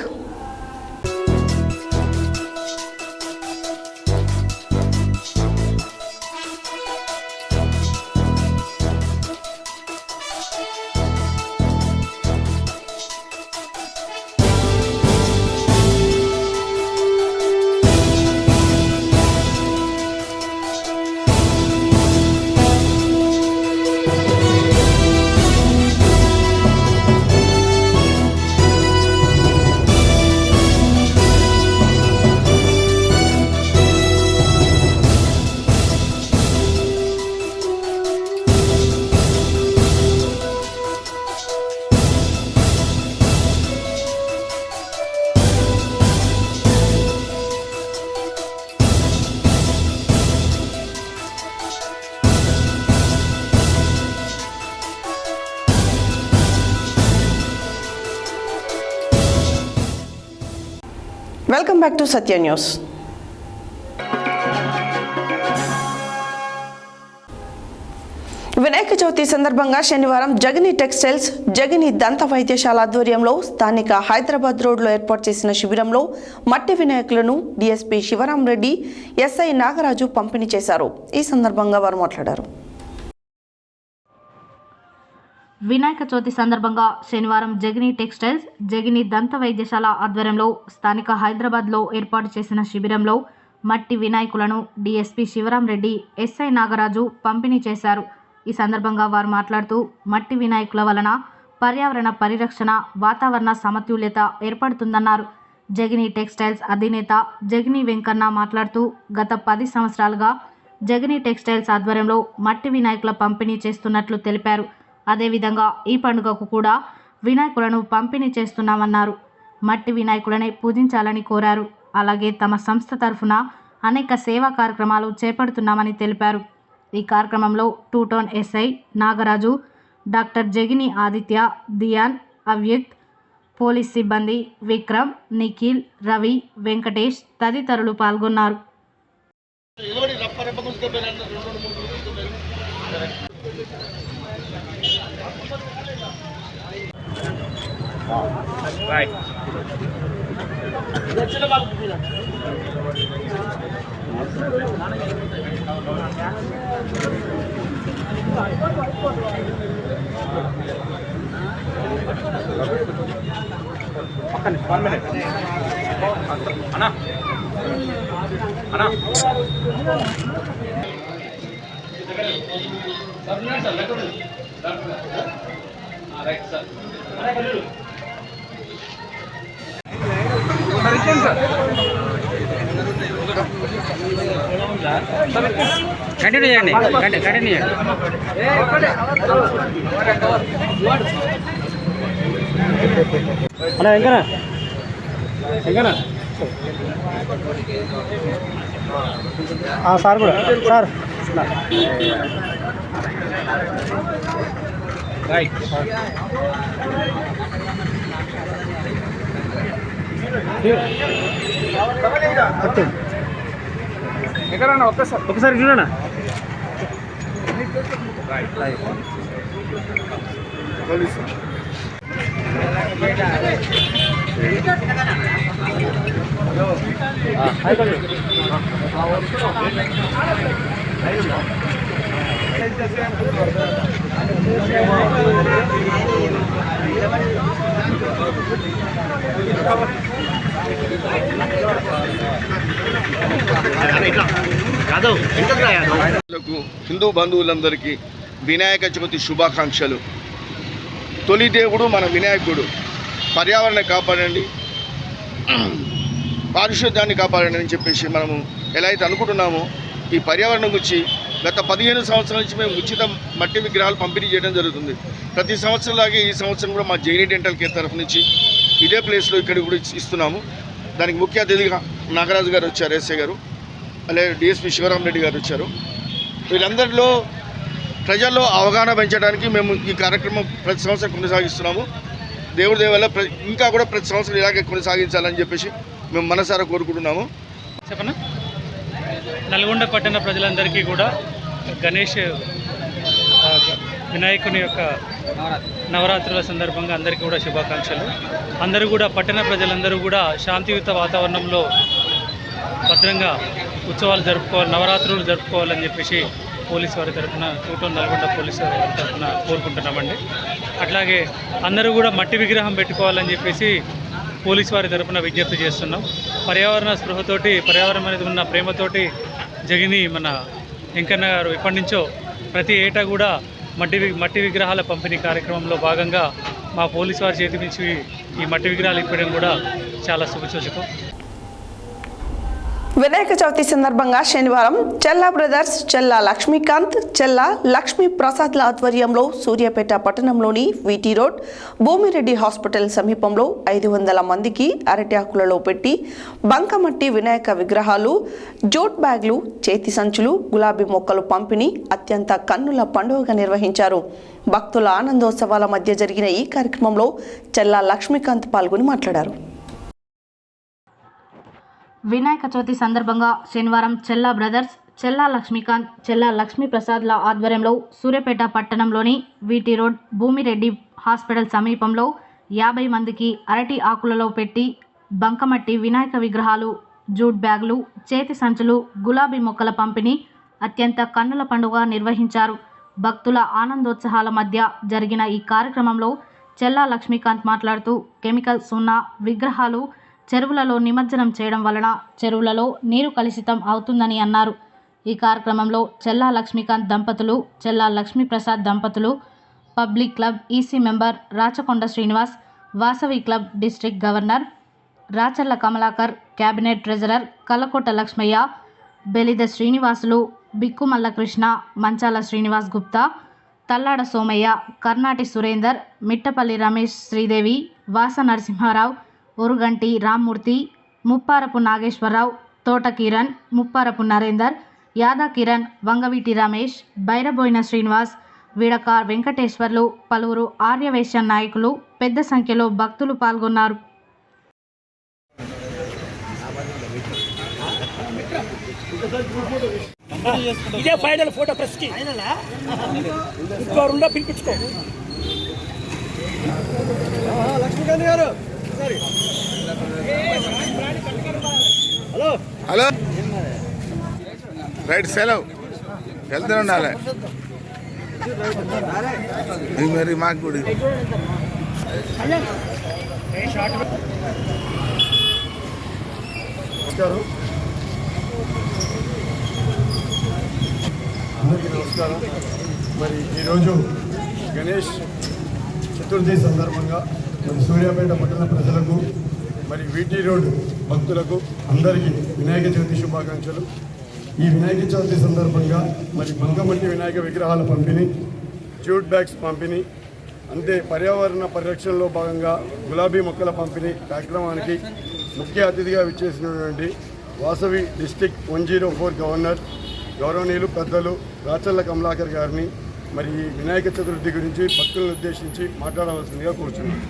Welcome back to Satya news. Vinayaka Chavithi సందర్భంగా శనివారం జగని టెక్స్టైల్స్, జగని దంత వైద్యశాల ఆధ్వర్యంలో స్థానిక హైదరాబాద్ రోడ్లో ఏర్పాటు చేసిన శిబిరంలో మట్టి వినాయకులను డీఎస్పీ శివరాం రెడ్డి, ఎస్ఐ నాగరాజు పంపిణీ చేశారు. ఈ సందర్భంగా వారు మాట్లాడారు. వినాయక చవితి సందర్భంగా శనివారం జగని టెక్స్టైల్స్, జగని దంత వైద్యశాల ఆధ్వర్యంలో స్థానిక హైదరాబాద్లో ఏర్పాటు చేసిన శిబిరంలో మట్టి వినాయకులను డీఎస్పీ శివరాం రెడ్డి, ఎస్ఐ నాగరాజు పంపిణీ చేశారు. ఈ సందర్భంగా వారు మాట్లాడుతూ మట్టి వినాయకుల వలన పర్యావరణ పరిరక్షణ, వాతావరణ సమతుల్యత ఏర్పడుతుందన్నారు. జగని టెక్స్టైల్స్ అధినేత జగని వెంకన్న మాట్లాడుతూ గత 10 సంవత్సరాలుగా జగని టెక్స్టైల్స్ ఆధ్వర్యంలో మట్టి వినాయకుల పంపిణీ చేస్తున్నట్లు తెలిపారు. అదేవిధంగా ఈ పండుగకు కూడా వినాయకులను పంపిణీ చేస్తున్నామన్నారు. మట్టి వినాయకులనే పూజించాలని కోరారు. అలాగే తమ సంస్థ తరఫున అనేక సేవా కార్యక్రమాలు చేపడుతున్నామని తెలిపారు. ఈ కార్యక్రమంలో 2 town SI Nagaraju, doctor జగిని Aditya, దియాన్, Avyakt, police సిబ్బంది విక్రమ్, నిఖిల్, రవి, వెంకటేష్ తదితరులు పాల్గొన్నారు. కంటిన్యూ చేయండి. సార్ కూడా సార్ రైట్. ఎక్కడన్నా ఒకసారి చూడనా. హిందూ బంధువులందరికీ వినాయక చవితి శుభాకాంక్షలు. తొలి దేవుడు మన వినాయకుడు. పర్యావరణాన్ని కాపాడండి, పారిశుద్ధ్యాన్ని కాపాడండి అని చెప్పేసి మనము ఎలా అయితే అనుకుంటున్నామో, ఈ పర్యావరణం గురించి గత 15 సంవత్సరాల నుంచి మేము ఉచిత మట్టి విగ్రహాలు పంపిణీ చేయడం జరుగుతుంది. ప్రతి సంవత్సరంలాగే ఈ సంవత్సరం కూడా మా జైని డెంటల్ కేర్ తరఫు నుంచి ఇదే ప్లేస్లో ఇక్కడ కూడా ఇస్తున్నాము. దానికి ముఖ్య అతిథిగా నాగరాజు గారు వచ్చారు, ఎస్ఐ గారు, అలాగే డిఎస్పీ శివరాం రెడ్డి గారు వచ్చారు. వీళ్ళందరిలో ప్రజల్లో అవగాహన పెంచడానికి మేము ఈ కార్యక్రమం ప్రతి సంవత్సరం కొనసాగిస్తున్నాము. దేవుడి దేవల్ల ఇంకా కూడా ప్రతి సంవత్సరం ఇలాగే కొనసాగించాలని చెప్పేసి మేము మనసారా కోరుకుంటున్నాము. చెప్పనా, నల్గొండ పట్టణ ప్రజలందరికీ కూడా గణేష్ వినాయకుని యొక్క నవరాత్రుల సందర్భంగా అందరికీ కూడా శుభాకాంక్షలు. అందరూ కూడా పట్టణ ప్రజలందరూ కూడా శాంతియుత వాతావరణంలో భద్రంగా ఉత్సవాలు జరుపుకోవాలి, నవరాత్రులు జరుపుకోవాలని చెప్పేసి పోలీసు వారి తరఫున 2 టౌన్ నల్గొండ పోలీసు వారి తరఫున కోరుకుంటున్నామండి. అట్లాగే అందరూ కూడా మట్టి విగ్రహం పెట్టుకోవాలని చెప్పేసి పోలీసు వారి తరఫున విజ్ఞప్తి చేస్తున్నాం. పర్యావరణ స్పృహతోటి, పర్యావరణం అనేది ఉన్న ప్రేమతోటి జగిని మన వెంకన్న గారు ఎప్పటి నుంచో ప్రతి ఏటా కూడా మట్టి విగ్రహాల పంపిణీ కార్యక్రమంలో భాగంగా మా పోలీసు వారి చేతి నుంచి ఈ మట్టి విగ్రహాలు ఇప్పడం కూడా చాలా శుభసూచకం. వినాయక చవితి సందర్భంగా శనివారం చెల్లా బ్రదర్స్, చెల్లా లక్ష్మీకాంత్, చెల్లా లక్ష్మీ ప్రసాద్ల ఆధ్వర్యంలో సూర్యాపేట పట్టణంలోని వీటీ రోడ్ భూమిరెడ్డి హాస్పిటల్ సమీపంలో 500 మందికి అరటి ఆకులలో పెట్టి బంకమట్టి వినాయక విగ్రహాలు, జూట్ బ్యాగ్లు, చేతి సంచులు, గులాబీ మొక్కలు పంపిణీ అత్యంత కన్నుల పండుగగా నిర్వహించారు. భక్తుల ఆనందోత్సవాల మధ్య జరిగిన ఈ కార్యక్రమంలో చెల్లా లక్ష్మీకాంత్ పాల్గొని మాట్లాడారు. వినాయక చవితి సందర్భంగా శనివారం చెల్లా బ్రదర్స్, చెల్లా లక్ష్మీకాంత్, చెల్లా లక్ష్మీప్రసాద్ల ఆధ్వర్యంలో సూర్యాపేట పట్టణంలోని వీటి రోడ్ భూమిరెడ్డి హాస్పిటల్ సమీపంలో 50 మందికి అరటి ఆకులలో పెట్టి బంకమట్టి వినాయక విగ్రహాలు, జూట్ బ్యాగులు, చేతి సంచులు, గులాబీ మొక్కల పంపిణీ అత్యంత కన్నుల పండుగ నిర్వహించారు. భక్తుల ఆనందోత్సాహాల మధ్య జరిగిన ఈ కార్యక్రమంలో చెల్లా లక్ష్మీకాంత్ మాట్లాడుతూ కెమికల్స్ ఉన్న విగ్రహాలు చెరువులలో నిమజ్జనం చేయడం వలన చెరువులలో నీరు కలుషితం అవుతుందని అన్నారు. ఈ కార్యక్రమంలో చెల్లా లక్ష్మీకాంత్ దంపతులు, చెల్లా లక్ష్మీప్రసాద్ దంపతులు, public club EC member Rachakonda Srinivas, Vasavi club district governor Racharla Kamalakar, cabinet treasurer Kallakota Lakshmaiah, Belida Srinivasulu, Bikkumalla Krishna, Manchala Srinivas Gupta, Thallada Somaiah, Karnati Surender, Mittapalli Ramesh, Sridevi, Vasa Narasimharao, Oruganti Rammurthy, Mupparapu Nageswararao, తోట కిరణ్, ముప్పారపు నరేందర్, యాదా కిరణ్, వంగవీటి రమేష్, బైరబోయిన శ్రీనివాస్, విడక వెంకటేశ్వర్లు, పలువురు ఆర్యవైశ్య నాయకులు పెద్ద సంఖ్యలో భక్తులు పాల్గొన్నారు. ఇదే ఫైనల్ ఫోటో ప్రెస్ కి ఇంకో పిలిపించుకో. లక్ష్మీకాంత్ గారు హలో హలో రైట్ సెలవు వెళ్తూ ఉండాలి మరి మాకు కూడా అందరికీ నమస్కారం. మరి ఈరోజు గణేష్ చతుర్థి సందర్భంగా మరి సూర్యాపేట పట్టణ ప్రజలకు మరి వీటీ రోడ్ భక్తులకు అందరికీ వినాయక చవితి శుభాకాంక్షలు. ఈ వినాయక చవితి సందర్భంగా మరి బంకమట్టి వినాయక విగ్రహాల పంపిణీ, జ్యూట్ బ్యాగ్స్ పంపిణీ, అంతే పర్యావరణ పరిరక్షణలో భాగంగా గులాబీ మొక్కల పంపిణీ కార్యక్రమానికి ముఖ్య అతిథిగా విచ్చేసినటువంటి వాసవి డిస్టిక్ 104 గవర్నర్ గౌరవనీయులు పెద్దలు రాచర్ల కమలాకర్ గారిని మరి ఈ వినాయక చతుర్థి గురించి భక్తులను ఉద్దేశించి మాట్లాడవలసిందిగా కోరుచున్నాను.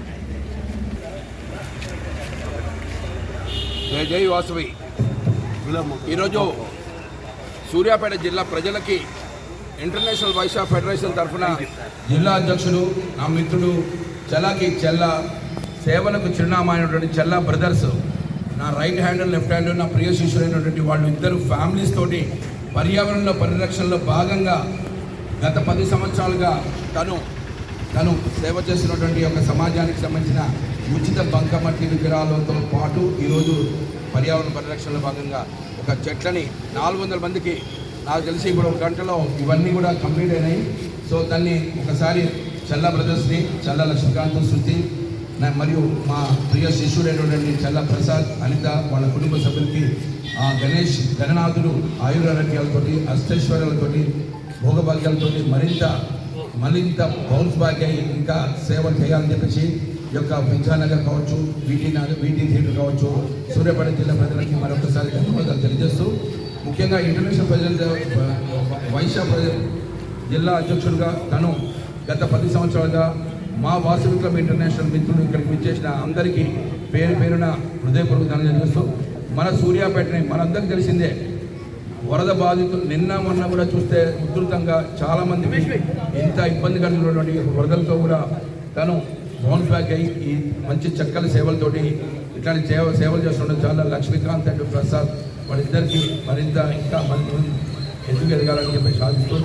జై వాసవి. ఈరోజు సూర్యాపేట జిల్లా ప్రజలకి ఇంటర్నేషనల్ వైశ్య ఫెడరేషన్ తరఫున జిల్లా అధ్యక్షుడు నా మిత్రుడు చెల్లాకి చెల్ల సేవలకు చిరునామా అయినటువంటి చెల్లా బ్రదర్స్, నా రైట్ హ్యాండ్ లెఫ్ట్ హ్యాండ్, నా ప్రియ శిష్యుడైనటువంటి వాళ్ళు ఇద్దరు ఫ్యామిలీస్ తోటి పర్యావరణ పరిరక్షణలో భాగంగా గత 10 సంవత్సరాలుగా తను సేవ చేస్తున్నటువంటి ఒక సమాజానికి సంబంధించిన ఉచిత బంకమట్టి విగ్రహాలతో పాటు ఈరోజు పర్యావరణ పరిరక్షణలో భాగంగా ఒక చెట్లని 400 మందికి, నాకు తెలిసి ఇప్పుడు 1 గంటలో ఇవన్నీ కూడా కంప్లీట్ అయినాయి. సో దాన్ని ఒకసారి చెల్లా బ్రదర్స్ని, చెల్లా లక్ష్మీకాంత్, శృతి మరియు మా ప్రియ శిష్యుడైనటువంటి చెల్లా ప్రసాద్, అనిత వాళ్ళ కుటుంబ సభ్యులకి గణేష్ గణనాథుడు ఆయురారోగ్యాలతోటి, అష్టైశ్వర్యాలతోటి, భోగభాగ్యాలతో మరింత బౌన్స్ బ్యాక్ అయ్యి ఇంకా సేవ చేయాలని చెప్పేసి ఈ యొక్క విద్యానగర్ కావచ్చు, వీటీ థియేటర్ కావచ్చు, సూర్యాపేట జిల్లా ప్రజలకి మరొకసారి ధన్యవాదాలు తెలియజేస్తూ, ముఖ్యంగా ఇంటర్నేషనల్ వైశ్య జిల్లా అధ్యక్షుడిగా తను గత 10 సంవత్సరాలుగా మా వాసవి క్లబ్ ఇంటర్నేషనల్ మిత్రులు ఇక్కడికి విచ్చేసిన అందరికీ పేరున హృదయపూర్వక ధన్యవాదాలు చేస్తూ, మన సూర్యాపేటని మనందరికీ తెలిసిందే, వరద బాధితులు నిన్న మొన్న కూడా చూస్తే ఉధృతంగా చాలామంది ఇంత ఇబ్బంది కలిగినటువంటి వరదలతో కూడా తను బౌన్స్ బ్యాక్ అయ్యి ఈ మంచి చక్కల సేవలతోటి ఇట్లాంటి సేవలు చేస్తుండే చాలా లక్ష్మీకాంత్ అండ్ ప్రసాద్ వాళ్ళిద్దరికీ మరింత ఇంకా ఎదుగు ఎదగాలని చెప్పి సాధిస్తూ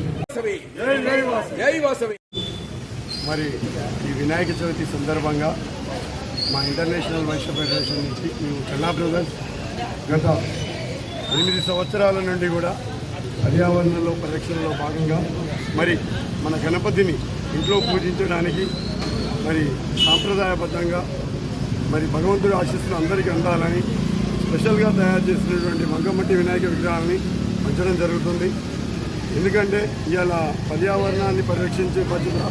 మరి ఈ వినాయక చవితి సందర్భంగా మా ఇంటర్నేషనల్ వైశ్య ఫెడరేషన్ నుంచి మేము చెల్లా బ్రదర్స్ గత 8 సంవత్సరాల నుండి కూడా పర్యావరణంలో పరిరక్షణలో భాగంగా మరి మన గణపతిని ఇంట్లో పూజించడానికి మరి సాంప్రదాయబద్ధంగా మరి భగవంతుడి ఆశీస్సులు అందరికీ అందాలని స్పెషల్గా తయారు చేసినటువంటి బంకమట్టి వినాయక విగ్రహాలని పంచడం జరుగుతుంది. ఎందుకంటే ఇవాళ పర్యావరణాన్ని పరిరక్షించే బాధ్యత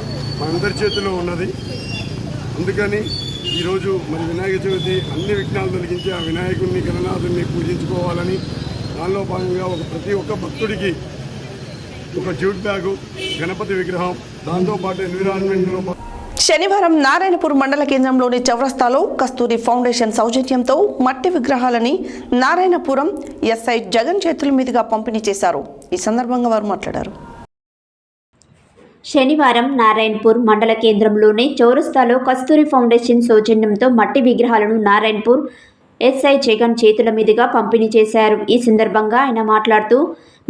మనందరి చేతిలో ఉన్నది. అందుకని ఈరోజు మరి వినాయక చవితి అన్ని విఘ్నాలు తొలగించి ఆ వినాయకుడిని గణనాథుడిని పూజించుకోవాలని దానిలో భాగంగా ప్రతి ఒక్క భక్తుడికి ఒక జ్యూట్ బ్యాగు, గణపతి విగ్రహం, దాంతోపాటు ఎన్విరాన్మెంట్లో శనివారం నారాయణపూర్ మండల కేంద్రంలోని చౌరస్తాలో కస్తూరి ఫౌండేషన్ సౌజన్యంతో మట్టి విగ్రహాలని నారాయణపురం ఎస్ఐ జగన్ చేతుల మీదుగా పంపిణీ చేశారు. ఈ సందర్భంగా వారు మాట్లాడారు. శనివారం నారాయణపూర్ మండల కేంద్రంలోని చౌరస్తాలో కస్తూరి ఫౌండేషన్ సౌజన్యంతో మట్టి విగ్రహాలను నారాయణపూర్ ఎస్ఐ జగన్ చేతుల మీదుగా పంపిణీ చేశారు. ఈ సందర్భంగా ఆయన మాట్లాడుతూ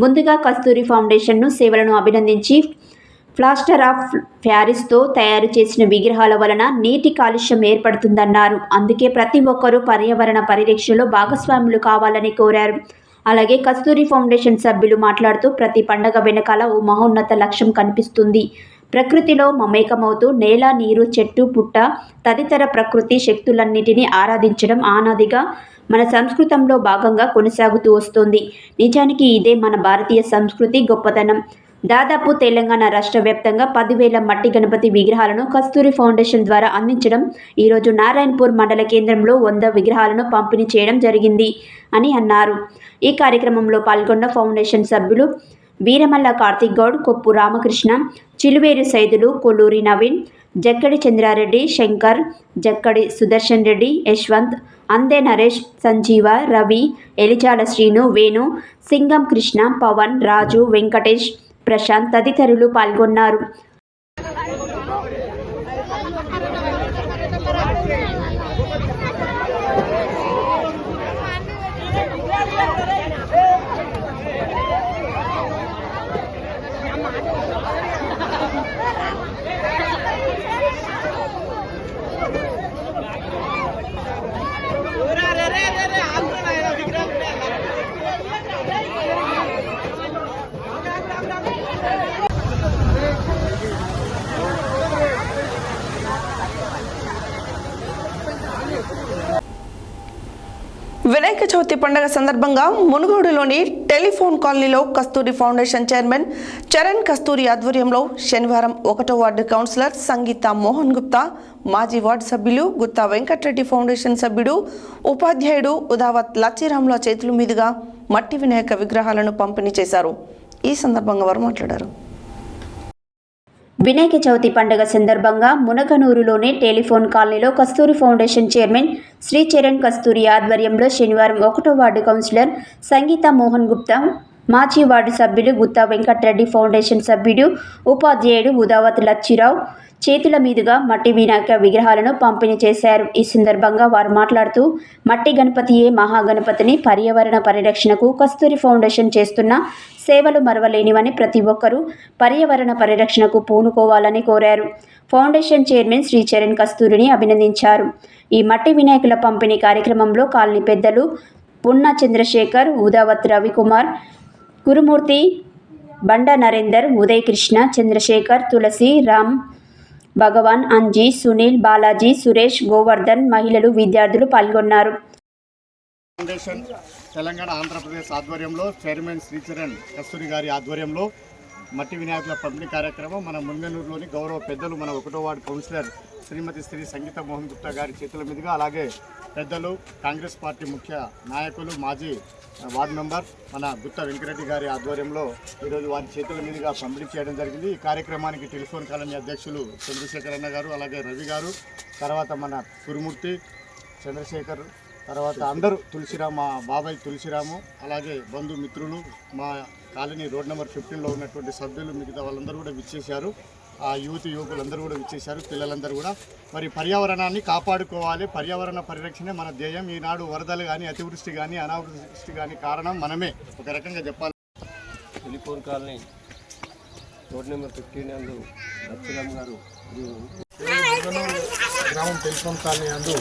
ముందుగా కస్తూరి ఫౌండేషన్ను సేవలను అభినందించి ప్లాస్టర్ ఆఫ్ ప్యారిస్తో తయారు చేసిన విగ్రహాల వలన నీటి కాలుష్యం ఏర్పడుతుందన్నారు. అందుకే ప్రతి ఒక్కరూ పర్యావరణ పరిరక్షణలో భాగస్వాములు కావాలని కోరారు. అలాగే కస్తూరి ఫౌండేషన్ సభ్యులు మాట్లాడుతూ ప్రతి పండగ వెనకాల ఓ మహోన్నత లక్ష్యం కనిపిస్తుంది. ప్రకృతిలో మమేకమవుతూ నేల, నీరు, చెట్టు, పుట్ట తదితర ప్రకృతి శక్తులన్నిటినీ ఆరాధించడం ఆనాదిగా మన సంస్కృతంలో భాగంగా కొనసాగుతూ వస్తుంది. నిజానికి ఇదే మన భారతీయ సంస్కృతి గొప్పతనం. దాదాపు తెలంగాణ రాష్ట్ర వ్యాప్తంగా 10,000 మట్టి గణపతి విగ్రహాలను కస్తూరి ఫౌండేషన్ ద్వారా అందించడం, ఈరోజు నారాయణపూర్ మండల కేంద్రంలో 100 విగ్రహాలను పంపిణీ చేయడం జరిగింది అని అన్నారు. ఈ కార్యక్రమంలో పాల్గొన్న ఫౌండేషన్ సభ్యులు వీరమల్ల కార్తిక్ గౌడ్, కొప్పు రామకృష్ణ, చిలువేరు సైదులు, కొల్లూరి నవీన్, జక్కడి చంద్రారెడ్డి, శంకర్, జక్కడి సుదర్శన్ రెడ్డి, యశ్వంత్, అందే నరేష్, సంజీవ, రవి, ఎలిచాల శ్రీను, వేణు, సింగం కృష్ణ, పవన్, రాజు, వెంకటేష్, ప్రశాంత్ తదితరులు పాల్గొన్నారు. వినాయక చవితి పండుగ సందర్భంగా మునుగోడులోని టెలిఫోన్ కాలనీలో కస్తూరి ఫౌండేషన్ చైర్మన్ చరణ్ కస్తూరి ఆధ్వర్యంలో శనివారం 1వ వార్డు కౌన్సిలర్ సంగీత మోహన్ గుప్తా, మాజీ వార్డు సభ్యులు గుత్తా వెంకటరెడ్డి, ఫౌండేషన్ సభ్యుడు ఉపాధ్యాయుడు ఉదావత్ లచ్చిరాముల చేతుల మీదుగా మట్టి వినాయక విగ్రహాలను పంపిణీ చేశారు. ఈ సందర్భంగా వారు మాట్లాడారు. వినాయక చవితి పండుగ సందర్భంగా మునగనూరులోని టెలిఫోన్ కాలనీలో కస్తూరి ఫౌండేషన్ చైర్మన్ శ్రీ చరణ్ కస్తూరి ఆధ్వర్యంలో శనివారం 1వ వార్డు కౌన్సిలర్ సంగీత మోహన్ గుప్తా, మాజీ వార్డు సభ్యులు గుత్తా వెంకటరెడ్డి, ఫౌండేషన్ సభ్యుడు ఉపాధ్యాయుడు ఉదావత్ లచ్చిరావు చేతుల మీదుగా మట్టి వినాయక విగ్రహాలను పంపిణీ చేశారు. ఈ సందర్భంగా వారు మాట్లాడుతూ మట్టి గణపతియే మహాగణపతిని, పర్యావరణ పరిరక్షణకు కస్తూరి ఫౌండేషన్ చేస్తున్న సేవలు మరవలేనివని, ప్రతి ఒక్కరూ పర్యావరణ పరిరక్షణకు పూనుకోవాలని కోరారు. ఫౌండేషన్ చైర్మన్ శ్రీ చరణ్ కస్తూరిని అభినందించారు. ఈ మట్టి వినాయకుల పంపిణీ కార్యక్రమంలో కాలనీ పెద్దలు పున్న చంద్రశేఖర్, ఉదావత్ రవికుమార్, కురుమూర్తి, బండ నరేందర్, ఉదయ్ కృష్ణ, చంద్రశేఖర్, తులసి, రామ్, భగవాన్, అంజీ, సునీల్, బాలాజీ, సురేష్, గోవర్ధన్, మహిళలు, విద్యార్థులు పాల్గొన్నారు. ఫౌండేషన్ తెలంగాణ ఆంధ్రప్రదేశ్ ఆధ్వర్యంలో చైర్మన్ శ్రీ చరణ్ కస్తూరి గారి ఆధ్వర్యంలో మట్టి వినాయకుల పంపిణీ కార్యక్రమం మన మున్గనూరులోని గౌరవ పెద్దలు మన 1వ వార్డు కౌన్సిలర్ శ్రీమతి శ్రీ సంగీత మోహన్ గుప్తా గారి చేతుల మీదుగా, అలాగే పెద్దలు కాంగ్రెస్ పార్టీ ముఖ్య నాయకులు మాజీ వార్డు మెంబర్ మన గుత్తా వెంకరెడ్డి గారి ఆధ్వర్యంలో ఈరోజు వారి చేతుల మీదుగా పంపిణీ చేయడం జరిగింది. ఈ కార్యక్రమానికి టెలిఫోన్ కాలనీ అధ్యక్షులు చంద్రశేఖర్ అన్న గారు, అలాగే రవి గారు, తర్వాత మన కురుమూర్తి, చంద్రశేఖర్, తర్వాత అందరూ తులసిరాము, మా బాబాయ్ తులసిరాము, అలాగే బంధుమిత్రులు, మా కాలనీ రోడ్ నెంబర్ 15లో ఉన్నటువంటి సభ్యులు, మిగతా వాళ్ళందరూ కూడా విచ్చేశారు. ఆ యువకులందరూ కూడా విచ్చేశారు, పిల్లలందరూ కూడా. మరి పర్యావరణాన్ని కాపాడుకోవాలి, పర్యావరణ పరిరక్షణే మన ధ్యేయం. ఈనాడు వరదలు కానీ, అతివృష్టి కానీ, అనావృష్టి కానీ కారణం మనమే ఒక రకంగా చెప్పాలి. టెలిఫోన్ కాలనీ రోడ్ నెంబర్ 15 నందు లచ్చిరామ్ గారు గ్రామం టెలిఫోన్ కాలనీ నందు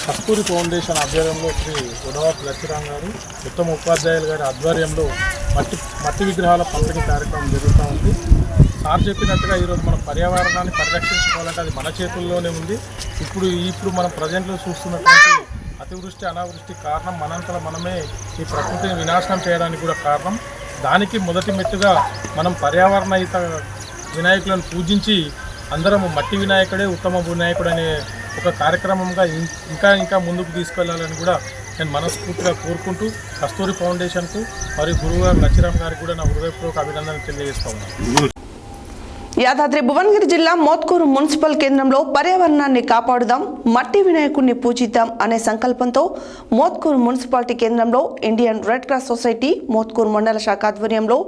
కస్తూరి ఫౌండేషన్ ఆధ్వర్యంలో శ్రీ ఉదావత్ లచ్చిరామ్ గారు, ఉత్తమ ఉపాధ్యాయులు గారి ఆధ్వర్యంలో మట్టి విగ్రహాల పంపిణీ కార్యక్రమం జరుగుతూ ఉంది. సార్ చెప్పినట్టుగా ఈరోజు మనం పర్యావరణాన్ని పరిరక్షించుకోవాలంటే అది మన చేతుల్లోనే ఉంది. ఇప్పుడు మనం ప్రజెంట్లో చూస్తున్నటువంటి అతివృష్టి, అనావృష్టి కారణం మనంతల మనమే ఈ ప్రకృతిని వినాశనం చేయడానికి కూడా కారణం. దానికి మొదటి మెట్టుగా మనం పర్యావరణహిత వినాయకులను పూజించి అందరం మట్టి వినాయకుడే ఉత్తమ వినాయకుడు అనే ఒక కార్యక్రమంగా ఇంకా ముందుకు తీసుకెళ్లాలని కూడా నేను మనస్ఫూర్తిగా కోరుకుంటూ కస్తూరి ఫౌండేషన్కు మరియు గురువు గారు లచ్చిరామ్ గారికి కూడా నా హృదయపూర్వక అభినందనలు తెలియజేస్తా ఉన్నాను. యాదాద్రి భువనగిరి జిల్లా మోత్కూరు మున్సిపల్ కేంద్రంలో పర్యావరణాన్ని కాపాడుదాం, మట్టి వినాయకుడిని పూజిద్దాం అనే సంకల్పంతో మోత్కూరు మున్సిపాలిటీ కేంద్రంలో Indian Red Cross Society Motkur మండల శాఖ ఆధ్వర్యంలో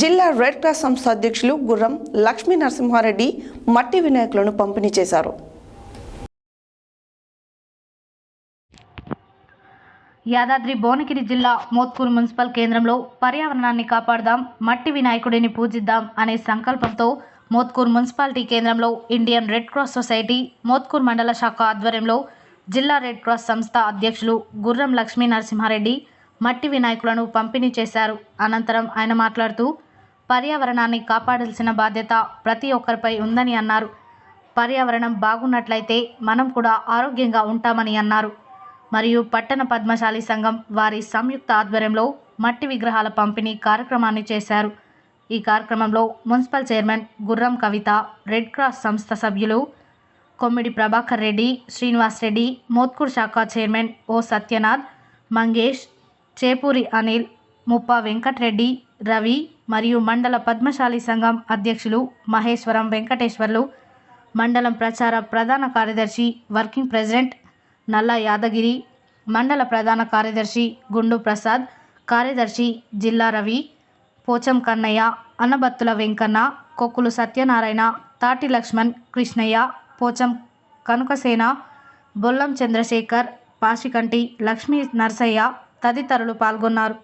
జిల్లా రెడ్ క్రాస్ సంస్థ అధ్యక్షులు గుర్రం లక్ష్మీ నరసింహారెడ్డి మట్టి వినాయకులను పంపిణీ చేశారు. యాదాద్రి భువనగిరి జిల్లా మోత్కూరు మున్సిపల్ కేంద్రంలో పర్యావరణాన్ని కాపాడదాం, మట్టి వినాయకుడిని పూజిద్దాం అనే సంకల్పంతో మోత్కూరు మున్సిపాలిటీ కేంద్రంలో Indian Red Cross Society Motkur మండల శాఖ ఆధ్వర్యంలో జిల్లా రెడ్ క్రాస్ సంస్థ అధ్యక్షులు గుర్రం లక్ష్మీ నరసింహారెడ్డి మట్టి వినాయకులను పంపిణీ చేశారు. అనంతరం ఆయన మాట్లాడుతూ పర్యావరణాన్ని కాపాడాల్సిన బాధ్యత ప్రతి ఒక్కరిపై ఉందని అన్నారు. పర్యావరణం బాగున్నట్లయితే మనం కూడా ఆరోగ్యంగా ఉంటామని అన్నారు. మరియు పట్టణ పద్మశాలి సంఘం వారి సంయుక్త ఆధ్వర్యంలో మట్టి విగ్రహాల పంపిణీ కార్యక్రమాన్ని చేశారు. ఈ కార్యక్రమంలో మున్సిపల్ చైర్మన్ గుర్రం కవిత, రెడ్ క్రాస్ సంస్థ సభ్యులు కొమ్మిడి ప్రభాకర్ రెడ్డి, శ్రీనివాస్ రెడ్డి, మోత్కూరు శాఖ చైర్మన్ ఓ సత్యనాథ్, మంగేష్, చేపూరి అనిల్, ముప్పా వెంకటరెడ్డి, రవి మరియు మండల పద్మశాలి సంఘం అధ్యక్షులు మహేశ్వరం వెంకటేశ్వర్లు, మండలం ప్రచార ప్రధాన కార్యదర్శి వర్కింగ్ ప్రెసిడెంట్ నల్ల యాదగిరి, మండల ప్రధాన కార్యదర్శి గుండు ప్రసాద్, కార్యదర్శి జిల్లా రవి, పోచం కన్నయ్య, అన్నబత్తుల వెంకన్న, కొక్కులు సత్యనారాయణ, తాటి లక్ష్మణ్, కృష్ణయ్య, పోచం కనుకసేన, బొల్లం చంద్రశేఖర్, పాశికంటి లక్ష్మీ నర్సయ్య తదితరులు పాల్గొన్నారు.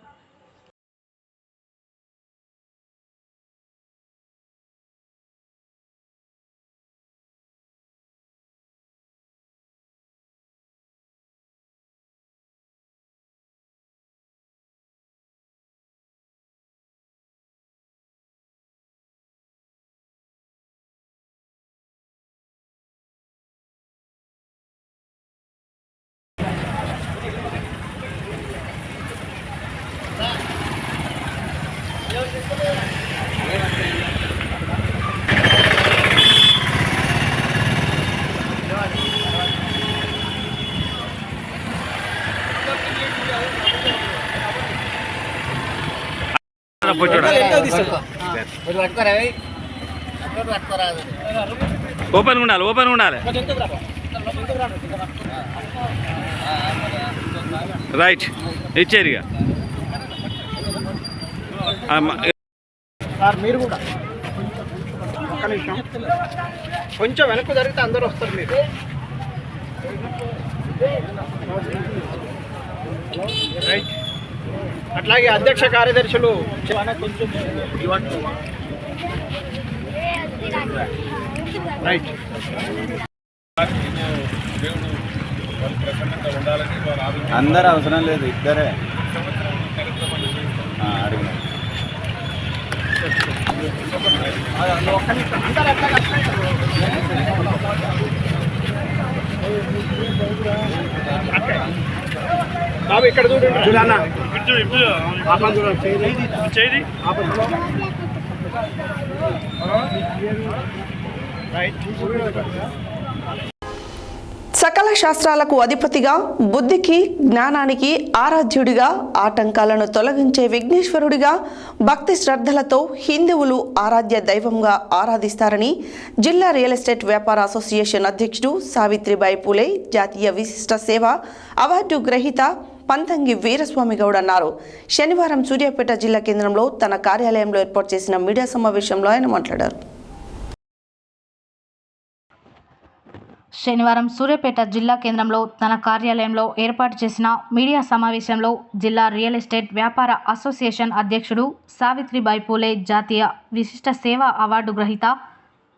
ఓపెన్ ఉండాలి, ఓపెన్ ఉండాలి. రైట్ ఇచ్చేది సార్. మీరు కూడా ఒక్క నిమిషం కొంచెం వెనక్కు జరిగితే అందరూ వస్తారు. మీరు రైట్. అట్లాగే అధ్యక్ష కార్యదర్శులు రైట్. అందరూ అవసరం లేదు, ఇద్దరే అడిగిన బాబు ఇక్కడ చూడండి. చూడన్నా చేయి. సకల శాస్త్రాలకు అధిపతిగా, బుద్ధికి జ్ఞానానికి ఆరాధ్యుడిగా, ఆటంకాలను తొలగించే విఘ్నేశ్వరుడిగా భక్తి శ్రద్ధలతో హిందువులు ఆరాధ్య దైవంగా ఆరాధిస్తారని జిల్లా రియల్ ఎస్టేట్ వ్యాపార అసోసియేషన్ అధ్యక్షుడు సావిత్రిబాయి పూలే జాతీయ విశిష్ట సేవ అవార్డు గ్రహీత పంతంగి వీరస్వామి గౌడ్ అన్నారు. శనివారం సూర్యాపేట జిల్లా కేంద్రంలో తన కార్యాలయంలో ఏర్పాటు చేసిన మీడియా సమావేశంలో ఆయన మాట్లాడారు. శనివారం సూర్యాపేట జిల్లా కేంద్రంలో తన కార్యాలయంలో ఏర్పాటు చేసిన మీడియా సమావేశంలో జిల్లా రియల్ ఎస్టేట్ వ్యాపార అసోసియేషన్ అధ్యక్షుడు సావిత్రిబాయి పూలే జాతీయ విశిష్ట సేవ అవార్డు గ్రహీత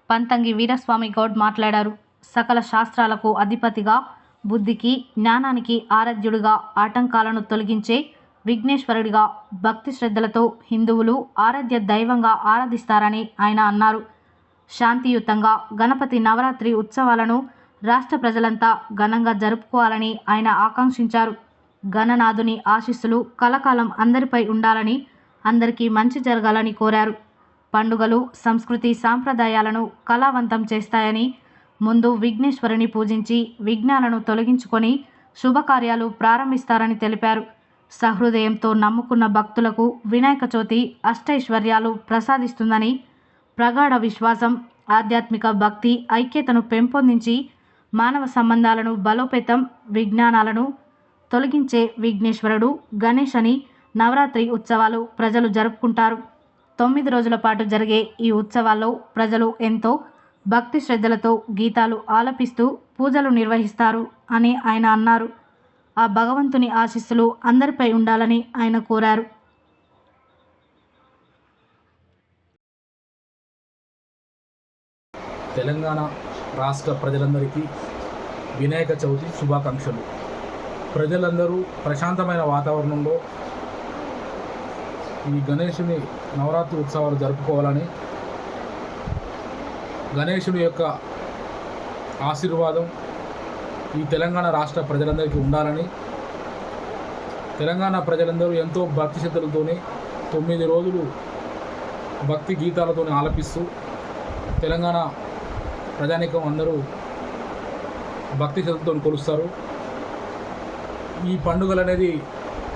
పంతంగి వీరస్వామి గౌడ్ మాట్లాడారు. సకల శాస్త్రాలకు అధిపతిగా, బుద్ధికి జ్ఞానానికి ఆరాధ్యుడిగా, ఆటంకాలను తొలగించే విఘ్నేశ్వరుడిగా భక్తి శ్రద్ధలతో హిందువులు ఆరాధ్య దైవంగా ఆరాధిస్తారని ఆయన అన్నారు. శాంతియుతంగా గణపతి నవరాత్రి ఉత్సవాలను రాష్ట్ర ప్రజలంతా ఘనంగా జరుపుకోవాలని ఆయన ఆకాంక్షించారు. గణనాథుని ఆశీస్సులు కలకాలం అందరిపై ఉండాలని, అందరికీ మంచి జరగాలని కోరారు. పండుగలు సంస్కృతి సాంప్రదాయాలను కళావంతం చేస్తాయని, ముందు విఘ్నేశ్వరుని పూజించి విఘ్నాలను తొలగించుకొని శుభకార్యాలు ప్రారంభిస్తారని తెలిపారు. సహృదయంతో నమ్ముకున్న భక్తులకు వినాయక చవితి అష్టైశ్వర్యాలు ప్రసాదిస్తుందని, ప్రగాఢ విశ్వాసం, ఆధ్యాత్మిక భక్తి ఐక్యతను పెంపొందించి మానవ సంబంధాలను బలోపేతం విజ్ఞానాలను తొలగించే విఘ్నేశ్వరుడు గణేష్ అని నవరాత్రి ఉత్సవాలు ప్రజలు జరుపుకుంటారు. 9 రోజుల పాటు జరిగే ఈ ఉత్సవాల్లో ప్రజలు ఎంతో భక్తి శ్రద్ధలతో గీతాలు ఆలపిస్తూ పూజలు నిర్వహిస్తారు అని ఆయన అన్నారు. ఆ భగవంతుని ఆశీస్సులు అందరిపై ఉండాలని ఆయన కోరారు. తెలంగాణ రాష్ట్ర ప్రజలందరికీ వినాయక చవితి శుభాకాంక్షలు. ప్రజలందరూ ప్రశాంతమైన వాతావరణంలో ఈ గణేశుని నవరాత్రి ఉత్సవాలు జరుపుకోవాలని, గణేశుని యొక్క ఆశీర్వాదం ఈ తెలంగాణ రాష్ట్ర ప్రజలందరికీ ఉండాలని, తెలంగాణ ప్రజలందరూ ఎంతో భక్తి శ్రద్ధలతోనే 9 రోజులు భక్తి గీతాలతో ఆలపిస్తూ తెలంగాణ ప్రజానీకం అందరూ భక్తి శ్రద్ధతో కొలుస్తారు. ఈ పండుగలు అనేది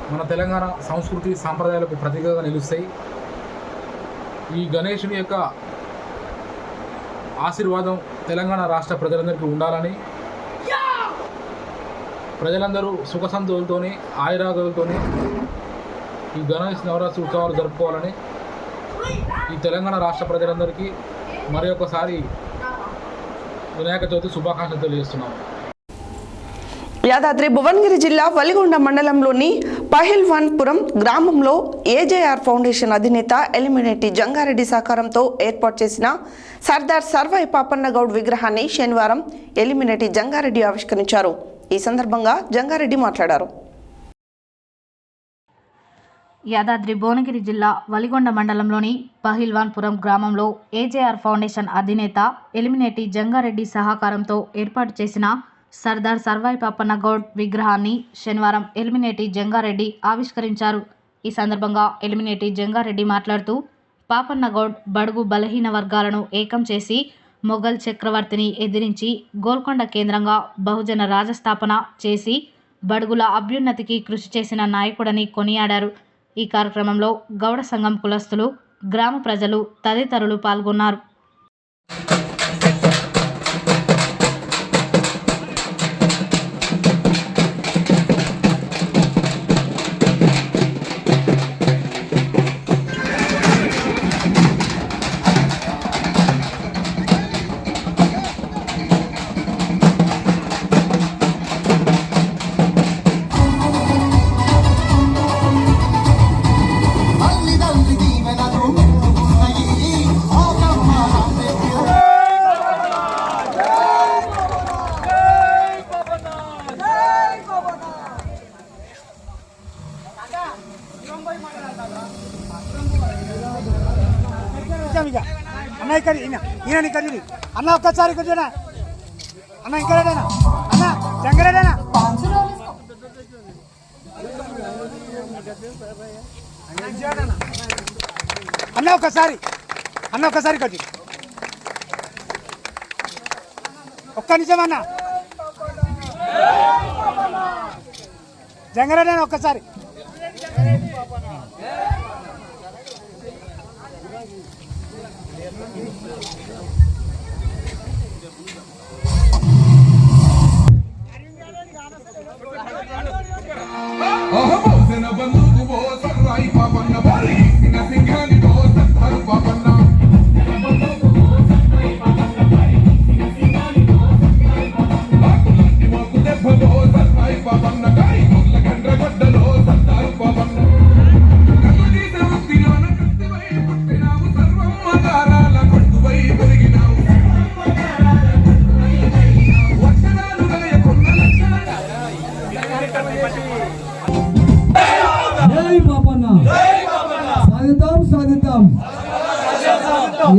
మన తెలంగాణ సంస్కృతి సాంప్రదాయాలకు ప్రతీకగా నిలుస్తాయి. ఈ గణేశుని యొక్క ఆశీర్వాదం తెలంగాణ రాష్ట్ర ప్రజలందరికీ ఉండాలని, ప్రజలందరూ సుఖ సంతోషాలతోని ఆయురారోగ్యాలతోని ఈ గణేష్ నవరాత్రి ఉత్సవాలు జరుపుకోవాలని ఈ తెలంగాణ రాష్ట్ర ప్రజలందరికీ మరొకసారి వినాయక చవితి శుభాకాంక్షలు తెలియజేస్తున్నాము. యాదాద్రి భువనగిరి జిల్లా వలిగొండ మండలంలోని పహిల్వాన్పురం గ్రామంలో ఏజేఆర్ ఫౌండేషన్ అధినేత ఎలిమినేటి జంగారెడ్డి సహకారంతో ఏర్పాటు చేసిన సర్దార్ సర్వాయి పాపన్న గౌడ్ విగ్రహాన్ని శనివారం ఎలిమినేటి జంగారెడ్డి ఆవిష్కరించారు. ఈ సందర్భంగా జంగారెడ్డి మాట్లాడారు. యాదాద్రి భువనగిరి జిల్లా వలిగొండ మండలంలోని పహిల్వాన్పురం గ్రామంలో ఏజేఆర్ ఫౌండేషన్ అధినేత ఎలిమినేటి జంగారెడ్డి సహకారంతో ఏర్పాటు చేసిన సర్దార్ సర్వాయి పాపన్న గౌడ్ విగ్రహాన్ని శనివారం ఎలిమినేటి జంగారెడ్డి ఆవిష్కరించారు. ఈ సందర్భంగా ఎలిమినేటి జంగారెడ్డి మాట్లాడుతూ పాపన్న గౌడ్ బడుగు బలహీన వర్గాలను ఏకం చేసి మొఘల్ చక్రవర్తిని ఎదిరించి గోల్కొండ కేంద్రంగా బహుజన రాజస్థాపన చేసి బడుగుల అభ్యున్నతికి కృషి చేసిన నాయకుడని కొనియాడారు. ఈ కార్యక్రమంలో గౌడ సంఘం కులస్తులు, గ్రామ ప్రజలు తదితరులు పాల్గొన్నారు. అన్న ఇక్కడ ఈయన ఇక్కడ అన్న ఒక్కసారి కూర్చోనా అన్న ఇంకా అన్న జంగరేడేనా అన్న ఒక్కసారి కొద్ది ఒక్క నిమిషం అన్న జంగరేడేనా ఒక్కసారి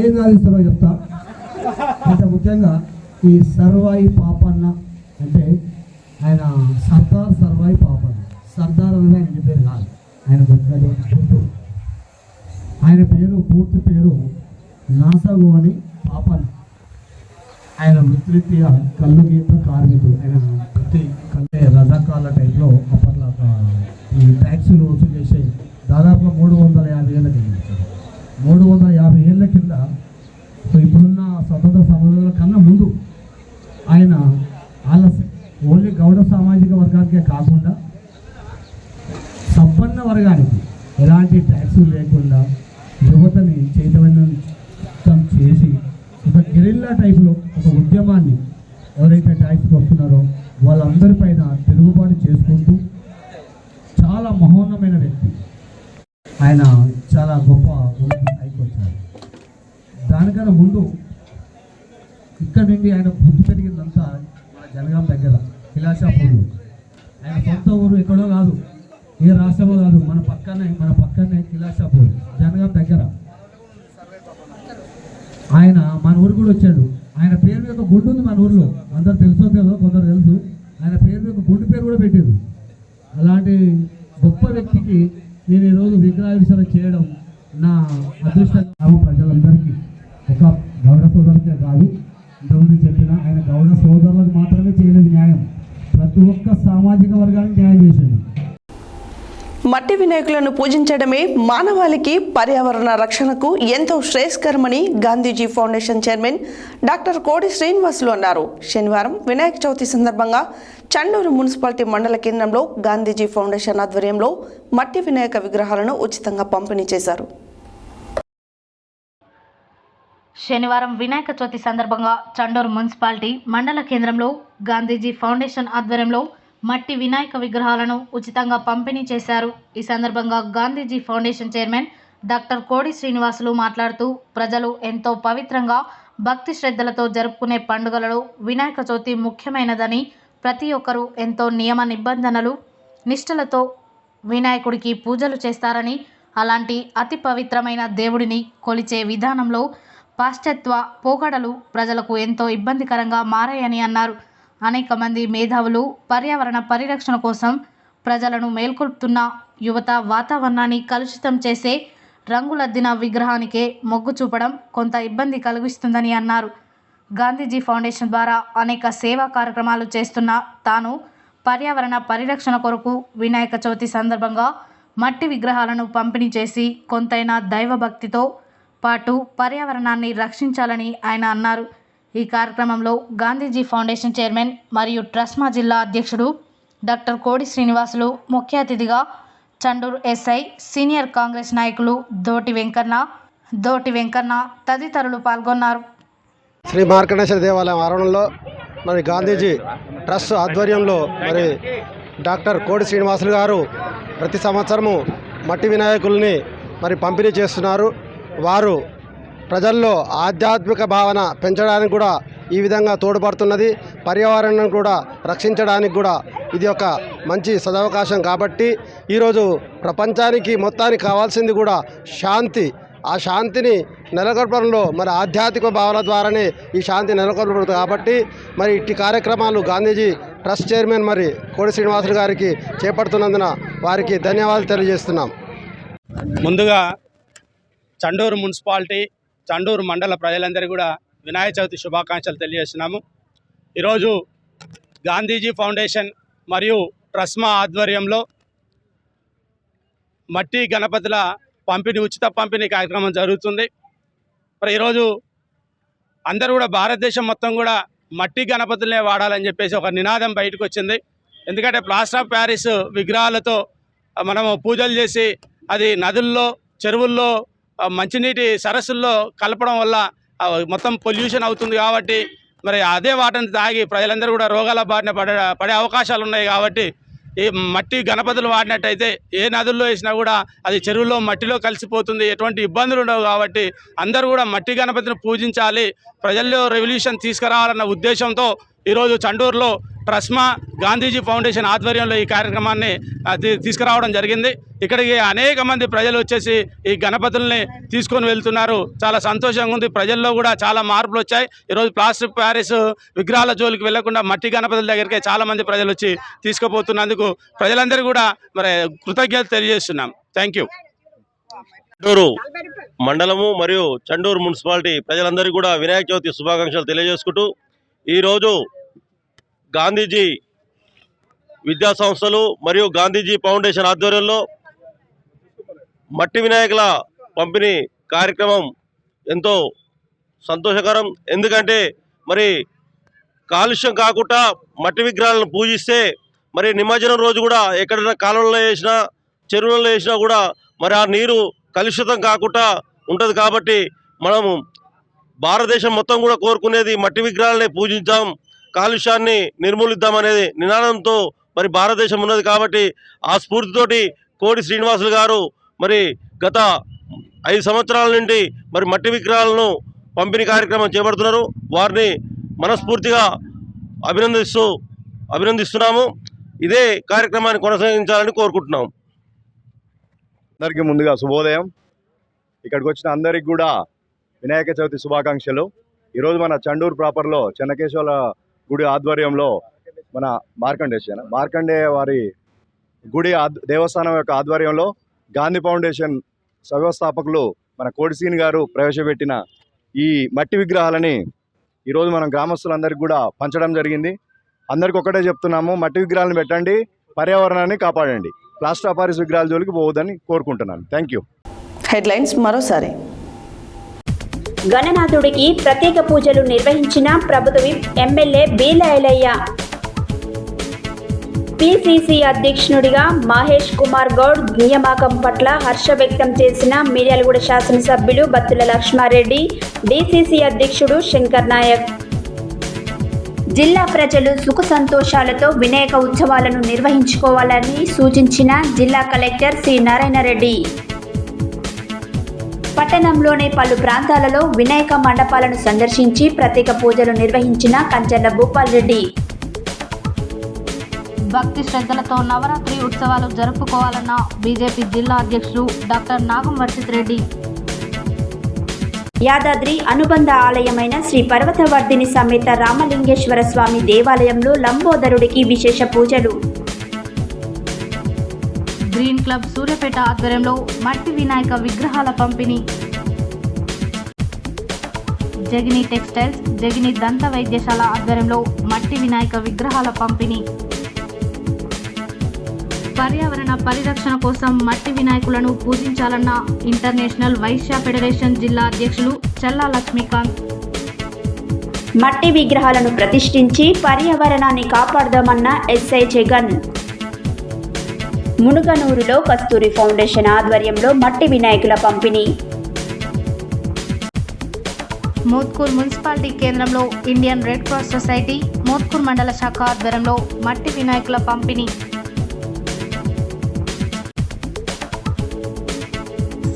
ఏం సాధిస్తారో చెప్తా. అంటే ముఖ్యంగా ఈ సర్వాయి పాపన్న అంటే ఆయన సర్దార్ సర్వాయి పాపన్న. సర్దార్ అనేది ఆయన పేరు కాదు, ఆయన గుర్తు. ఆయన పేరు పూర్తి పేరు నాసగు అని పాపన్న. ఆయన వృత్తిరీత్యా కళ్ళు గీత కార్మికుడు. ఆయన ప్రతి కళ్ళే రజాకాల టైంలో అప్పట్లో ఈ ట్యాక్సీలు వసూలు చేసే దాదాపుగా 350 ఏళ్ళ కింద 350 ఏళ్ళ కింద ఇప్పుడున్న స్వతంత్ర వర్గానికే కాకుండా సంపన్న వర్గానికి ఎలాంటి ట్యాక్సులు లేకుండా యువతని చైతన్యం చేసి ఒక గెరిల్లా టైప్లో ఒక ఉద్యమాన్ని ఎవరైతే ట్యాక్స్కి వస్తున్నారో వాళ్ళందరిపైన తిరుగుబాటు చేసుకుంటూ చాలా మహోన్నమైన వ్యక్తి ఆయన, చాలా గొప్ప స్థాయికి వచ్చారు. దానికన్నా ముందు ఇక్కడి నుండి ఆయన పుట్టి పెరిగిందంతా మన జనగాం దగ్గర కిలాషాపూర్లో. ఆయన సొంత ఊరు ఎక్కడో కాదు, ఏ రాష్ట్రంలో కాదు, మన పక్కనే కిలాషాపూర్, జనగాం దగ్గర. ఆయన మన ఊరు కూడా వచ్చాడు. ఆయన పేరు మీద ఒక గుండు ఉంది మన ఊరిలో, అందరు తెలుసో కొందరు తెలుసు. ఆయన పేరు మీద ఒక గుండు పేరు కూడా పెట్టారు. అలాంటి గొప్ప వ్యక్తికి నేను ఈరోజు విగ్రహావిష్కరణ చేయడం నా అదృష్టం. ప్రజలందరికీ ఒక గౌడ సోదరులకే కాదు, ఇంతకుముందు చెప్పిన ఆయన గౌడ సోదరులకు మాత్రమే చేయలేదు న్యాయం, ప్రతి ఒక్క సామాజిక వర్గానికి న్యాయం చేశాడు. మట్టి వినాయకులను పూజించడమే మానవాళికి పర్యావరణ రక్షణకు ఎంతో శ్రేయస్కరమని గాంధీజీ ఫౌండేషన్ చైర్మన్ డాక్టర్ కోడి శ్రీనివాసులు అన్నారు. శనివారం వినాయక చవితి సందర్భంగా చండూరు మున్సిపాలిటీ మండల కేంద్రంలో గాంధీజీ ఫౌండేషన్ ఆధ్వర్యంలో మట్టి వినాయక విగ్రహాలను ఉచితంగా పంపిణీ చేశారు. శనివారం వినాయక చవితి సందర్భంగా చండూరు మున్సిపాలిటీ మండల కేంద్రంలో గాంధీజీ ఫౌండేషన్ ఆధ్వర్యంలో మట్టి వినాయక విగ్రహాలను ఉచితంగా పంపిణీ చేశారు. ఈ సందర్భంగా గాంధీజీ ఫౌండేషన్ చైర్మన్ డాక్టర్ కోడి శ్రీనివాసులు మాట్లాడుతూ ప్రజలు ఎంతో పవిత్రంగా భక్తి శ్రద్ధలతో జరుపుకునే పండుగలలో వినాయక చవితి ముఖ్యమైనదని, ప్రతి ఒక్కరూ ఎంతో నియమ నిబంధనలు నిష్ఠలతో వినాయకుడికి పూజలు చేస్తారని, అలాంటి అతి పవిత్రమైన దేవుడిని కొలిచే విధానంలో పాశ్చాత్య పోకడలు ప్రజలకు ఎంతో ఇబ్బందికరంగా మారాయని అన్నారు. అనేక మంది మేధావులు పర్యావరణ పరిరక్షణ కోసం ప్రజలను మేల్కొల్పుతున్న యువత వాతావరణాన్ని కలుషితం చేసే రంగులద్దిన విగ్రహానికే మొగ్గు చూపడం కొంత ఇబ్బంది కలిగిస్తుందని అన్నారు. గాంధీజీ ఫౌండేషన్ ద్వారా అనేక సేవా కార్యక్రమాలు చేస్తున్న తాను పర్యావరణ పరిరక్షణ కొరకు వినాయక చవితి సందర్భంగా మట్టి విగ్రహాలను పంపిణీ చేసి కొంతైనా దైవభక్తితో పాటు పర్యావరణాన్ని రక్షించాలని ఆయన అన్నారు. ఈ కార్యక్రమంలో గాంధీజీ ఫౌండేషన్ చైర్మన్ మరియు ట్రస్మా జిల్లా అధ్యక్షుడు డాక్టర్ కోడి శ్రీనివాసులు ముఖ్య అతిథిగా, చండూరు ఎస్ఐ, సీనియర్ కాంగ్రెస్ నాయకులు దోటి వెంకన్న తదితరులు పాల్గొన్నారు. శ్రీ మార్కండేశ్వర దేవాలయం ఆవరణలో మరి గాంధీజీ ట్రస్ట్ ఆధ్వర్యంలో మరి డాక్టర్ కోడి శ్రీనివాసులు గారు ప్రతి సంవత్సరము మట్టి వినాయకుల్ని మరి పంపిణీ చేస్తున్నారు. వారు ప్రజల్లో ఆధ్యాత్మిక భావన పెంచడానికి కూడా ఈ విధంగా తోడ్పడుతున్నది. పర్యావరణాన్ని కూడా రక్షించడానికి కూడా ఇది ఒక మంచి సదవకాశం. కాబట్టి ఈరోజు ప్రపంచానికి మొత్తానికి కావాల్సింది కూడా శాంతి. ఆ శాంతిని నెలకొల్పడంలో మరి ఆధ్యాత్మిక భావన ద్వారానే ఈ శాంతి నెలకొల్పడుతుంది. కాబట్టి మరి ఇట్టి కార్యక్రమాలు గాంధీజీ ట్రస్ట్ చైర్మన్ మరి కోడి శ్రీనివాసులు గారికి చేపడుతున్నందున వారికి ధన్యవాదాలు తెలియజేస్తున్నాం. ముందుగా చండూరు మున్సిపాలిటీ, చండూరు మండల ప్రజలందరికీ కూడా వినాయక చవితి శుభాకాంక్షలు తెలియజేస్తున్నాము. ఈరోజు గాంధీజీ ఫౌండేషన్ మరియు ట్రస్మా ఆధ్వర్యంలో మట్టి గణపతుల పంపిణీ, ఉచిత పంపిణీ కార్యక్రమం జరుగుతుంది. మరి ఈరోజు అందరూ కూడా భారతదేశం మొత్తం కూడా మట్టి గణపతులనే వాడాలని చెప్పేసి ఒక నినాదం బయటకు వచ్చింది. ఎందుకంటే ప్లాస్టర్ ఆఫ్ ప్యారిస్ విగ్రహాలతో మనము పూజలు చేసి అది నదుల్లో, చెరువుల్లో, మంచినీటి సరస్సుల్లో కలపడం వల్ల మొత్తం పొల్యూషన్ అవుతుంది. కాబట్టి మరి అదే వాటిని తాగి ప్రజలందరూ కూడా రోగాల బారిన పడే అవకాశాలు ఉన్నాయి. కాబట్టి ఈ మట్టి గణపతులు వాడినట్టయితే ఏ నదుల్లో వేసినా కూడా అది చెరువులో మట్టిలో కలిసిపోతుంది, ఎటువంటి ఇబ్బందులు ఉండవు. కాబట్టి అందరూ కూడా మట్టి గణపతిని పూజించాలి, ప్రజల్లో రెవల్యూషన్ తీసుకురావాలన్న ఉద్దేశంతో ఈరోజు చండూరులో ట్రస్మా గాంధీజీ ఫౌండేషన్ ఆధ్వర్యంలో ఈ కార్యక్రమాన్ని తీసుకురావడం జరిగింది. ఇక్కడికి అనేక మంది ప్రజలు వచ్చేసి ఈ గణపతుల్ని తీసుకొని వెళ్తున్నారు. చాలా సంతోషంగా ఉంది. ప్రజల్లో కూడా చాలా మార్పులు వచ్చాయి. ఈరోజు ప్లాస్టిక్ ప్యారిస్ విగ్రహాల జోలికి వెళ్లకుండా మట్టి గణపతుల దగ్గరికి చాలా మంది ప్రజలు వచ్చి తీసుకుపోతున్నందుకు ప్రజలందరూ కూడా మరి కృతజ్ఞతలు తెలియజేస్తున్నాం. Thank you. చండూరు మండలము మరియు చండూరు మున్సిపాలిటీ ప్రజలందరికీ కూడా వినాయక చవితి శుభాకాంక్షలు తెలియజేసుకుంటూ ఈరోజు గాంధీజీ విద్యా సంస్థలు మరియు గాంధీజీ ఫౌండేషన్ ఆధ్వర్యంలో మట్టి వినాయకుల పంపిణీ కార్యక్రమం ఎంతో సంతోషకరం. ఎందుకంటే మరి కాలుష్యం కాకుండా మట్టి విగ్రహాలను పూజిస్తే మరి నిమజ్జనం రోజు కూడా ఎక్కడైనా కాలువల్లో వేసినా చెరువులలో వేసినా కూడా మరి ఆ నీరు కలుషితం కాకుండా ఉంటుంది. కాబట్టి మనము భారతదేశం మొత్తం కూడా కోరుకునేది మట్టి విగ్రహాలనే పూజించాం, కాలుష్యాన్ని నిర్మూలిద్దాం అనేది నినాదంతో మరి భారతదేశం ఉన్నది. కాబట్టి ఆ స్ఫూర్తితోటి కోడి శ్రీనివాసులు గారు మరి గత 5 సంవత్సరాల నుండి మరి మట్టి విగ్రహాలను పంపిణీ కార్యక్రమం చేపడుతున్నారు. వారిని మనస్ఫూర్తిగా అభినందిస్తున్నాము. ఇదే కార్యక్రమాన్ని కొనసాగించాలని కోరుకుంటున్నాము. అందరికీ ముందుగా శుభోదయం. ఇక్కడికి వచ్చిన అందరికి కూడా వినాయక చవితి శుభాకాంక్షలు. ఈరోజు మన చండూరు ప్రాపర్లో చెన్నకేశ్వర గుడి ఆధ్వర్యంలో మన మార్కండే వారి గుడి దేవస్థానం యొక్క ఆధ్వర్యంలో గాంధీ ఫౌండేషన్ వ్యవస్థాపకులు మన కోడిసీని గారు ప్రవేశపెట్టిన ఈ మట్టి విగ్రహాలని ఈరోజు మనం గ్రామస్తులందరికీ కూడా పంచడం జరిగింది. అందరికి ఒకటే చెప్తున్నాము, మట్టి విగ్రహాలను పెట్టండి, పర్యావరణాన్ని కాపాడండి, ప్లాస్టర్ ఆఫ్ పారిస్ విగ్రహాల జోలికి పోవద్దని కోరుకుంటున్నాను. Thank you. హెడ్లైన్స్ మరోసారి. గణనాథుడికి ప్రత్యేక పూజలు నిర్వహించిన ప్రభుత్వ విప్ ఎమ్మెల్యే బీలైలయ్య. పిసిసి అధ్యక్షుడిగా మహేష్ కుమార్ గౌడ్ నియామకం పట్ల హర్ష వ్యక్తం చేసిన మిర్యాలగూడ శాసనసభ్యులు బత్తుల లక్ష్మారెడ్డి, డిసిసి అధ్యక్షుడు శంకర్ నాయక్. జిల్లా ప్రజలు సుఖ సంతోషాలతో వినాయక ఉత్సవాలను నిర్వహించుకోవాలని సూచించిన జిల్లా కలెక్టర్ సి నారాయణరెడ్డి. పట్టణంలోని పలు ప్రాంతాలలో వినాయక మండపాలను సందర్శించి ప్రత్యేక పూజలు నిర్వహించిన కంచర్ల భూపాల్ రెడ్డి. భక్తి శ్రద్ధలతో నవరాత్రి ఉత్సవాలు జరుపుకోవాలన్న బీజేపీ జిల్లా అధ్యక్షుడు డాక్టర్ నాగం వర్షిత్ రెడ్డి. యాదాద్రి అనుబంధ ఆలయమైన శ్రీ పర్వతవర్ధిని సమేత రామలింగేశ్వర స్వామి దేవాలయంలో లంబోదరుడికి విశేష పూజలు. గ్రీన్ క్లబ్ సూర్యాపేట ఆధ్వర్యంలో మట్టి వినాయక విగ్రహాల పంపిణీ. జగిని టెక్స్టైల్స్, జగిని దంత వైద్యశాల ఆధ్వర్యంలో మట్టి వినాయక విగ్రహాల పంపిణీ. పర్యావరణ పరిరక్షణ కోసం మట్టి వినాయకులను పూజించాలన్న ఇంటర్నేషనల్ వైశ్య ఫెడరేషన్ జిల్లా అధ్యక్షులు చల్లా లక్ష్మీకాంత్. మట్టి విగ్రహాలను ప్రతిష్ఠించి పర్యావరణాన్ని కాపాడదామన్న ఎస్ఐ జగన్. మునుగనూరులో కస్తూరి ఫౌండేషన్ ఆధ్వర్యంలో మట్టి వినాయకుల పంపిణీ. మోత్కూర్ మున్సిపాలిటీ కేంద్రంలో Indian Red Cross society Mothkur మండల శాఖ ఆధ్వర్యంలో మట్టి వినాయకుల పంపిణీ.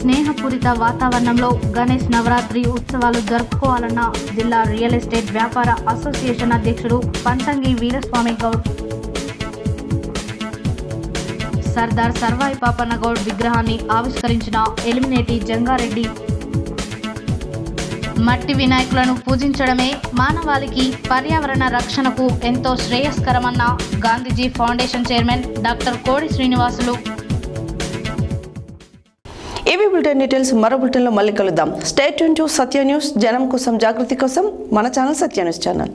స్నేహపూరిత వాతావరణంలో గణేష్ నవరాత్రి ఉత్సవాలు జరుపుకోవాలన్న జిల్లా రియల్ ఎస్టేట్ వ్యాపార అసోసియేషన్ అధ్యక్షుడు పంతంగి వీరస్వామి గౌడ్. సర్దార్ సర్వాయి పాపన్న గౌడ్ విగ్రహాన్ని ఆవిష్కరించిన ఎలిమినేటి జంగారెడ్డి. మట్టి వినాయకులను పూజించడమే మానవాళికి పర్యావరణ రక్షణకు ఎంతో శ్రేయస్కరమన్న గాంధీజీ ఫౌండేషన్ చైర్మన్ డాక్టర్ కోడి శ్రీనివాసులు. ఏబీ బులెటిన్ డీటెయిల్స్ మరో బులెటిన్లో మళ్ళీ కలుద్దాం. Stay tune to Satya news. జనం కోసం, జాగృతి కోసం మన ఛానల్ సత్య న్యూస్ ఛానల్.